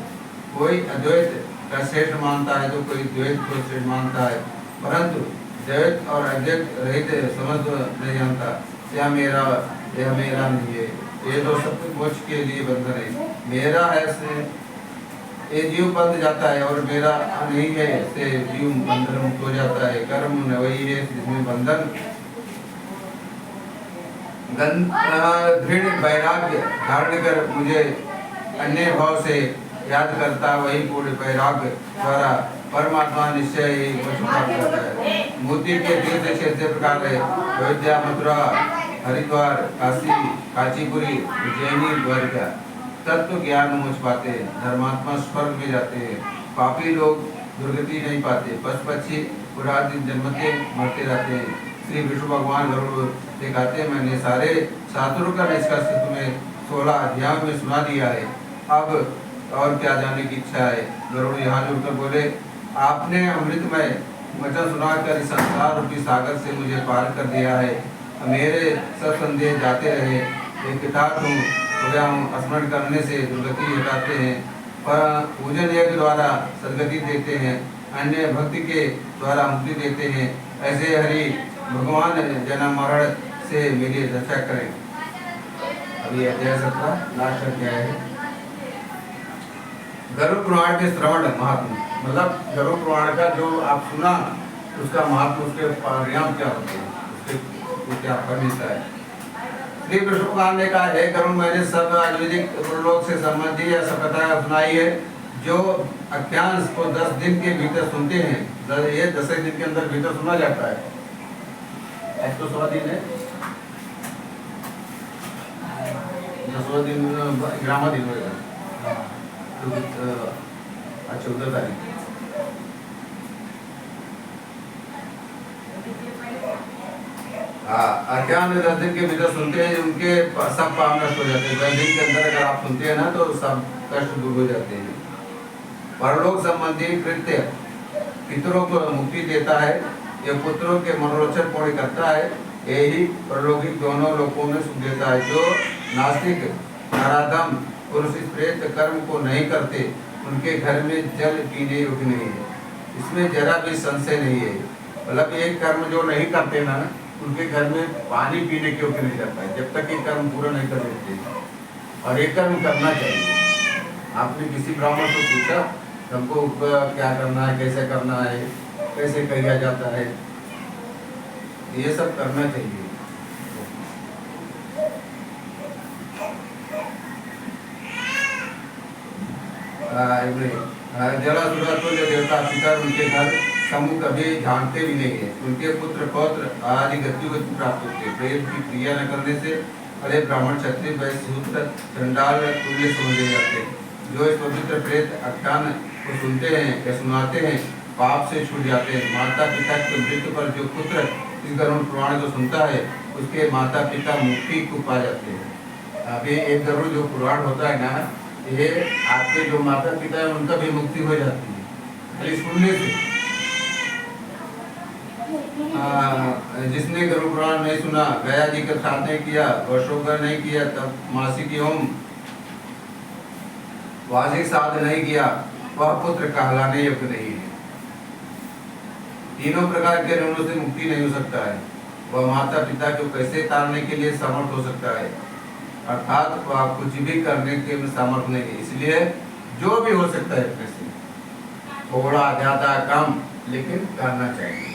B: कोई अद्वैत का श्रेष्ठ मानता है तो कोई द्वैत को श्रेष्ठ मानता है, परंतु द्वैत और अद्वैत रहित समझ नहीं जानता। यह मेरा नहीं है, ये तो सब मोक्ष के लिए बंधन है। मेरा है से ये जीव बंध जाता है और मेरा नहीं है से जीव बंधन मुक्त हो जाता है। कर्म वही है जिसमें बंधन दृढ़ वैराग्य धारण कर मुझे अन्य भाव से याद करता वही पूर्ण वैराग्य द्वारा परमात्मा निश्चय ही मोक्ष प्राप्त करता है। मोती के तीर्थ क्षेत्र प्रकार है अयोध्या, मथुरा, हरिद्वार, काशी, कांचीपुरी, उज्जैनी, द्वारका। तत्व ज्ञान मोक्ष पाते हैं, धर्मात्मा स्वर्ग में जाते हैं, पापी लोग दुर्गति नहीं पाते, पशु पक्षी पूरा दिन जन्मते मरते रहते हैं। श्री विष्णु भगवान गरुड़ दिखाते हैं, मैंने सारे शास्त्रों का निष्कर्ष तुम्हें 16 अध्यायों में सुना दिया है, अब और क्या जानने की इच्छा है। गरुड़ यहाँ जुड़कर बोले, आपने अमृतमय वचन सुनाकर इस संसार रूपी सागर से मुझे पार कर दिया है। मेरे सब संदेह जाते रहे, एक कृतार्थ हूँ, हो गया हूँ। स्मरण करने से दुर्गति हटाते हैं, पर पूजन यज्ञ द्वारा सदगति देते हैं, अन्य भक्ति के द्वारा मुक्ति देते हैं। ऐसे हरि भगवान जन्म मरण से मेरी रक्षा करें। अभी अध्याय 17 लास्ट अध्याय है। गरुड़ पुराण के श्रवण महात्मा, मतलब गरुड़ पुराण का जो आप सुना उसका महात्मा, उसके परिणाम क्या होते हैं, उसके क्या फल मिलता है। श्री विष्णु भगवान ने कहा, हे गरुड़, मैंने सब आयुर्वेदिक लोक से संबंधी यह सब कथा सुनाई है जो आख्यान को 10 दिन के भीतर सुनते हैं। ये 10 दिन के अंदर भीतर सुना जाता है। आज तो 16 दिन है, 10वां दिन 11वां दिन होगा, 14 तारीख। आख्यान 10 दिन के भीतर सुनते हैं, उनके सब पाप नष्ट हो जाते हैं। 10 दिन के अंदर अगर आप सुनते हैं ना तो सब कष्ट दूर हो जाते हैं। परलोक संबंधी कृत्य पितरों को मुक्ति देता है, यह पुत्रों के मनोरंजन पूर्ण करता है, यही परलौकिक दोनों लोकों में सुख देता है। जो नास्तिक नराधम पुरुष इस प्रेत कर्म को नहीं करते, उनके घर में जल पीने योग्य नहीं है, इसमें जरा भी संशय नहीं है। मतलब एक कर्म जो नहीं करते ना, उनके घर में पानी पीने के योग्य नहीं रहता है, जब तक ये कर्म पूरा नहीं कर देते। और एक कर्म करना चाहिए। आपने किसी ब्राह्मण को पूछा हमको क्या करना है, कैसे करना है, कैसे किया जाता है, ये सब करना चाहिए। जलासुर तो जो देवता पितर उनके घर समूह कभी झांकते भी नहीं है, उनके पुत्र पौत्र आदि गति प्राप्त होते हैं। प्रेम की क्रिया न करने से अरे ब्राह्मण, क्षत्रिय, वैश्य, शूद्र, चंडाल तुल्य समझे जाते हैं। जो इस पवित्र प्रेत आख्यान को सुनते हैं या सुनाते हैं, पाप से छूट जाते हैं। माता पिता के मृत्यु पर जो पुत्र इस गरुड़ पुराण को सुनता है, उसके माता पिता मुक्ति को पा जाते हैं। अभी एक गरुड़ जो पुराण होता है ना, ये आपके जो माता पिता है उनका भी मुक्ति हो जाती है खाली सुनने से। जिसने गरुड़ पुराण नहीं सुना, गया जी का साथ नहीं किया, वर्षों नहीं किया, तब मासिक एवं वार्षिक साध नहीं किया, वह पुत्र कहलाने योग्य नहीं है। तीनों प्रकार के ऋणों से मुक्ति नहीं हो सकता है। वह माता पिता को कैसे तारने के लिए समर्थ हो सकता है, अर्थात वह कुछ भी करने के सामर्थ्य नहीं है। इसलिए जो भी हो सकता है अपने से थोड़ा ज्यादा कम, लेकिन करना चाहिए।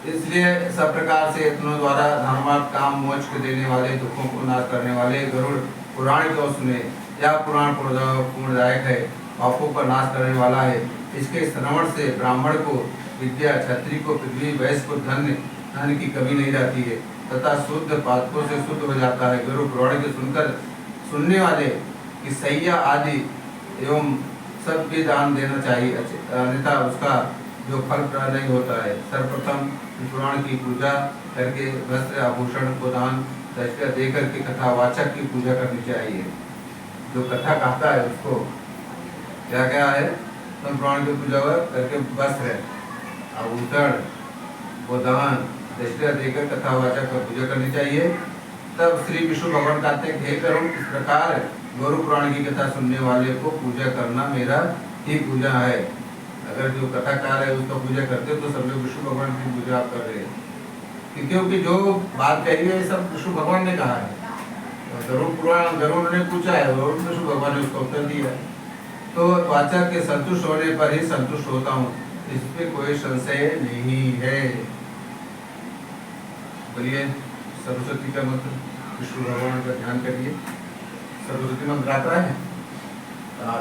B: इसलिए सब प्रकार से यत्नों द्वारा धर्मार्थ काम मोक्ष को देने वाले, दुखों को नाश करने वाले गरुड़ पुराण को सुने। यह पुराण पूर्णदायक है, पापों का नाश करने वाला है। इसके श्रवण से ब्राह्मण को विद्या, क्षत्रिय को पृथ्वी, वैश्य को धन की कमी नहीं रहती है तथा शुद्ध पापों से शुद्ध हो जाता है। गरुड़ पुराण के सुनकर सुनने वाले की सैया आदि एवं सब भी दान देना चाहिए, अन्यथा उसका जो फल नहीं होता है। सर्वप्रथम पुराण की पूजा करके वस्त्र आभूषण को दान दक्षिणा देकर के कथावाचक की पूजा करनी चाहिए। जो कथा कहता है उसको क्या क्या है, तो पुराण की पूजा करके वस्त्र आभूषण को दान दक्षिणा देकर कथावाचक का पूजा करनी चाहिए। तब श्री विष्णु भगवान कहते हैं, हे गरुड़, इस प्रकार गरुड़ पुराण की कथा सुनने वाले को पूजा करना मेरा ही पूजा है। अगर जो कथाकार है उसका पूजा करते हो तो सब लोग विष्णु भगवान की पूजा आप कर रहे हैं, क्योंकि जो बात कही है सब विष्णु भगवान ने कहा है। गरुड़ पुराण गरुड़ ने पूछा है और विष्णु भगवान ने उसका उत्तर दिया है। तो वाचक के संतुष्ट होने पर ही संतुष्ट होता हूँ, इसमें कोई संशय नहीं है। बोलिए सरस्वती का मंत्र। विष्णु भगवान का ध्यान करिए। सरस्वती मंत्र आता है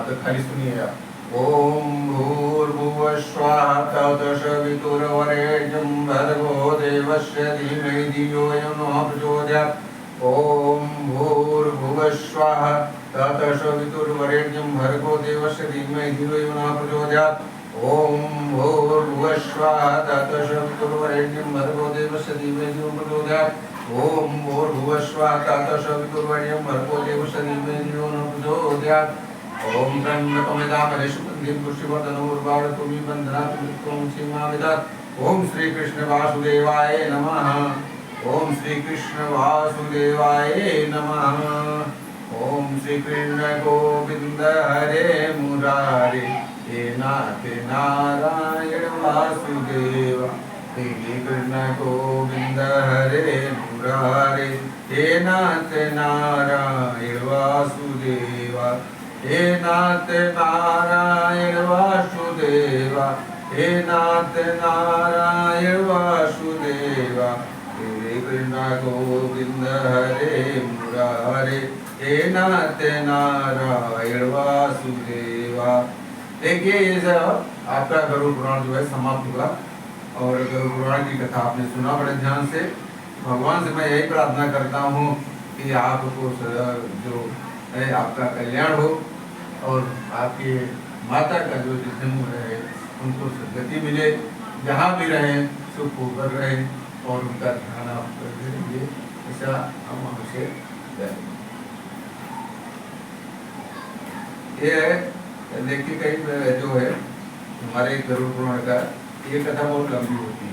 B: तो खाली सुनिए आप। ओम भूर्भुवः स्वः तत्सवितुर्वरेण्यं भर्गो देवस्य धीमहि धियो यो नः प्रचोदयात्। ओम भूर्भुवः स्वः तत्सवितुर्वरेण्यं भर्गो देवस्य धीमहि धियो यो नः प्रचोदयात्। ओम भूर्भुवः स्वः तत्सवितुर्वरेण्यं भर्गो देवस्य धीमहि धियो यो नः प्रचोदयात्। ओम भूर्भुवः स्वः तत्सवितुर्वरेण्यं भर्गो देवस्य धीमहि धियो यो नः प्रचोदयात्। ओम त्र्यंबकमिदामहे सुगंधिं पुष्टिवर्धनम् उर्वारुकमिव बन्धनात् मृत्युंशीमामिदात्। ओम श्री कृष्ण वासुदेवाय नमः। ओम श्री कृष्ण वासुदेवाय नमः। ओम श्री कृष्ण गोविंद हरे मुरारे हे नाथ नारायण वासुदेवा। हे कृष्ण गोविंद हरे मुरारे हे नाथ नारायण वासुदेवा। हे नाथ नारायण वासुदेवा। हे नाथ नारायण वासुदेवा। हे कृष्ण गोविंद हरे मुरारे हे नाथ नारायण वासुदेवा। देखिए ये सब आपका गरुड़ पुराण जो है समाप्त हुआ और गरुड़ पुराण की कथा आपने सुना बड़े ध्यान से। भगवान से मैं यही प्रार्थना करता हूँ कि आपको जो है आपका कल्याण हो और आपके माता का जो जन्म रहे उनको सदगति मिले, जहाँ भी रहें सुख होकर रहें और उनका ध्यान आप करते रहिए। ऐसा हम हमसे ये देखिए कहीं जो है हमारे गरुड़ पुराण का ये कथा बहुत लंबी होती है।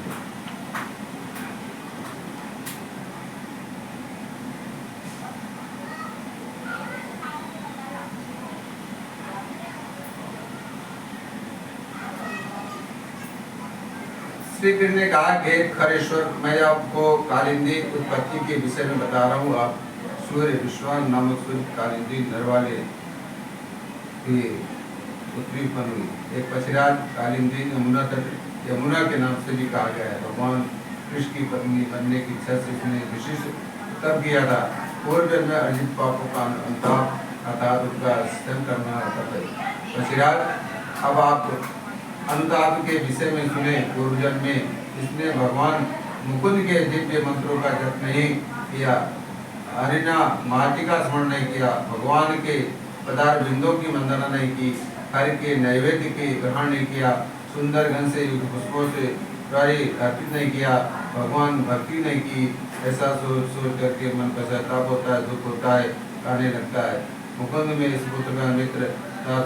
B: श्री कृष्ण ने कहा कि खरेश्वर मैं आपको कालिंदी उत्पत्ति के विषय में बता रहा हूँ। आप सूर्य विश्वान नामक सूर्य कालिंदी नर वाले की पुत्री उत्पन्न हुई। एक पछराज कालिंदी यमुना के नाम से भी कहा गया है। भगवान कृष्ण की पत्नी बनने की इच्छा से उसने विशिष्ट तब किया था। पूर्व में अर्जित पापों का अनुताप अर्थात उसका सहन करना पछराज। अब आप अनुताप के विषय में सुने। पूर्वजन में इसने भगवान मुकुंद के दिव्य मंत्रों का जप नहीं किया, हरिना माटी का स्मरण नहीं किया, भगवान के पदार्थ बिंदों की वंदना नहीं की, हरि के नैवेद्य के ग्रहण नहीं किया, सुंदर गण से युक्त पुष्पों से अर्पित नहीं किया, भगवान भक्ति नहीं की। ऐसा सोच सोच करके मन पश्चाताप होता है, दुख होता है, आने लगता है। मुकुंद में इस पुत्र का मित्र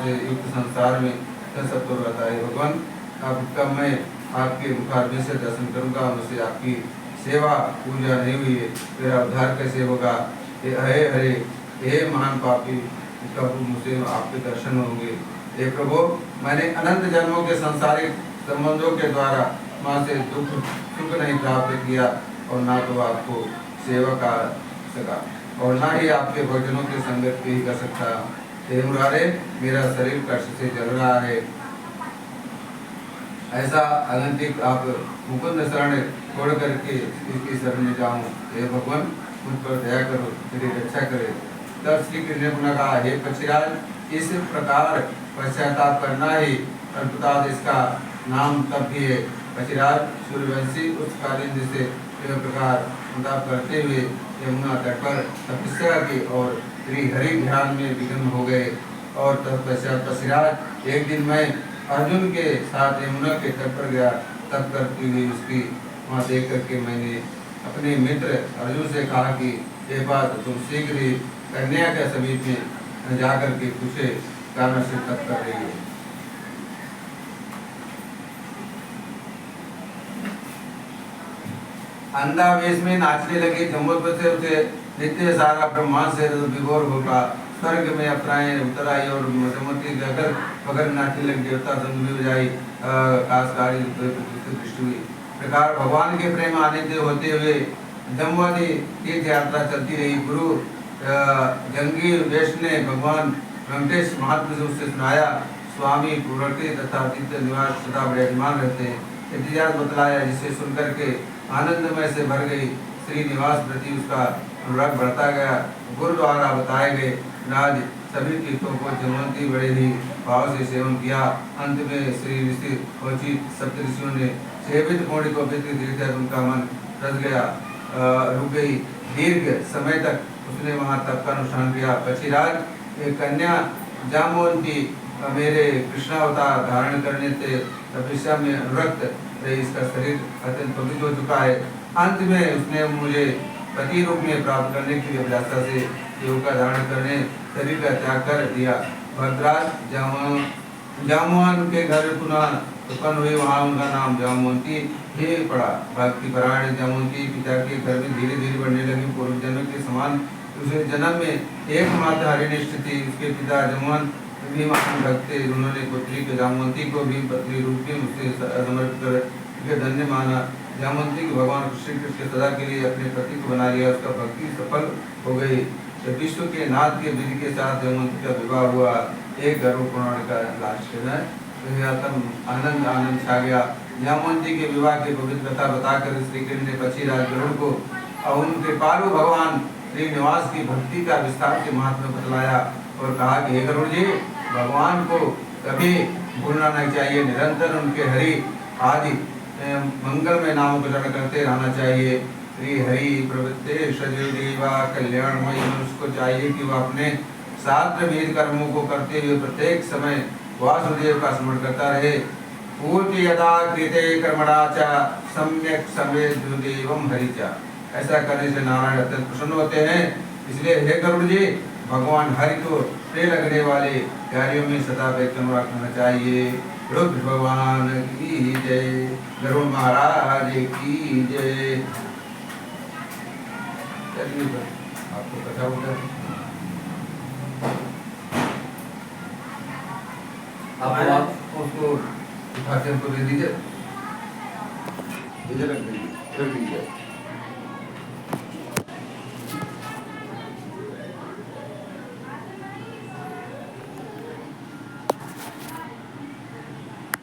B: से युक्त संसार में सब तो रहता है। भगवान आपका मैं आपके मुखारबिंद से दर्शन करूंगा, मुझसे आपकी सेवा पूजा नहीं हुई है, मेरा उद्धार कैसे होगा। हे हरे हे महान पापी, कब मुझे आपके दर्शन होंगे। हे प्रभु मैंने अनंत जन्मों के सांसारिक संबंधों के द्वारा माँ से दुख सुख नहीं प्राप्त किया और ना तो आपको सेवा कर सका और ना ही आपके भजनों के संगत भी कर सकता। हे मुरारे मेरा शरीर कष्ट से जल रहा है। ऐसा अनंतिक आप मुकुंद शरण छोड़ करके इसकी शरण में जाऊं। हे भगवान मुझ पर दया करो, मेरी रक्षा करे। तब श्री कृष्ण ने पुनः कहा, हे पक्षीराज इस प्रकार पश्चाताप करना ही अद्भुताद इसका नाम तब भी है। पक्षीराज सूर्यवंशी उस कालिंद से इस प्रकार अनुताप करते हुए यमुना तट पर तपस्या की और श्री हरि ध्यान में विघ्न हो गए। और तत्पश्चात पक्षीराज एक दिन मैं अर्जुन के साथ यमुना के तट पर गया। तप करती हुई उसकी वहाँ देख करके मैंने अपने मित्र अर्जुन से कहा कि ये बात तुम शीघ्र ही कन्या के समीप में जाकर के पूछे कारण से तप कर रही है। अंधा वेश में नाचने लगे। जम्बोत्पत्ति से उसे नित्य सारा ब्रह्मांड से विभोर होगा। स्वर्ग में अप्राएं उतर आई और मधुमती अगर बगर नाचने लगे। देवता धुन भी बजाई, आकाशकारी दृष्टि हुई। प्रकार भगवान के प्रेम आनंद होते हुए जम्बोदी तीर्थ यात्रा चलती रही। गुरु जंगी वेश ने भगवान वेंकटेश महात्मा से उससे सुनाया। स्वामी पूर्वती तथा तीर्थ निवास सदा बड़े अभिमान रहते हैं। इतिहास बतलाया जिसे सुनकर के आनंदमय से भर गई। श्रीनिवास प्रति उसका अनुराग बढ़ता गया। गुरु द्वारा बताए गए राज सभी तीर्थों को जमवंती बड़े ही भाव से सेवन किया। अंत में श्री ऋषि वचित सप्त ऋषियों ने सेवित कोटि को तीर्थ उनका मन रच गया, रुक गई। दीर्घ समय तक उसने वहाँ तप का अनुष्ठान किया। पक्षीराज एक कन्या जामवंती मेरे कृष्णावतार धारण करने से तपस्या में अनुरक्त रही। इसका शरीर अत्यंत पवित्र हो चुका है। अंत में उसने मुझे पति रूप में प्राप्त करने की अभिलाषा से देव का धारण करने शरीर का त्याग कर दिया। भद्राज जामुन के घर पुनः उत्पन्न हुई, वहाँ उनका नाम जामवंती ही पड़ा। भक्ति परायण जामवंती पिता के घर में धीरे धीरे बढ़ने लगी। पूर्व जन्म के समान दूसरे जन्म में एकमात्र हरिनिष्ठ थी। उसके पिता जमुन भी महान भक्त थे। उन्होंने पुत्री के जामवंती को भी पत्नी रूप में मुझसे समर्पित कर धन्य माना। जामवंती को भगवान श्री कृष्ण के सदा के लिए अपने पति को बना लिया। उसका भक्ति सफल हो गई। जब विश्व के नाथ के विधि के साथ जामवंती का विवाह हुआ, एक गर्भ पुराण का लास्ट है, आनंद छा गया। जामवंती के विवाह की पवित्र कथा बताकर श्री कृष्ण ने पक्षीराज गरुड़ को और उनके पालू भगवान श्रीनिवास की भक्ति का विस्तार से महात्म्य बतलाया और कहा कि हे गरुड़ जी, भगवान को कभी भूलना नहीं चाहिए। निरंतर उनके हरि आदि मंगलमय नामों को जड़ करते रहना चाहिए। श्री हरि प्रवृत्ते सजीवा कल्याणमय मनुष्य को चाहिए कि वह अपने शास्त्र वेद कर्मों को करते हुए प्रत्येक समय वासुदेव का स्मरण करता रहे। पूर्ति यदा कृते कर्मणाचा सम्यक समेदेवम हरिचा। ऐसा करने से नारायण अत्यंत प्रसन्न होते हैं। इसलिए हे गरुड़ जी, भगवान हरि को प्रिय लगने वाले कार्यों में सदा व्यक्ति रखना चाहिए। रुद्र भगवान की जय, गरुड़ महाराज की जय। आपको कथा होता है, आप उसको उठा के हमको दे दीजिए, रख दीजिए।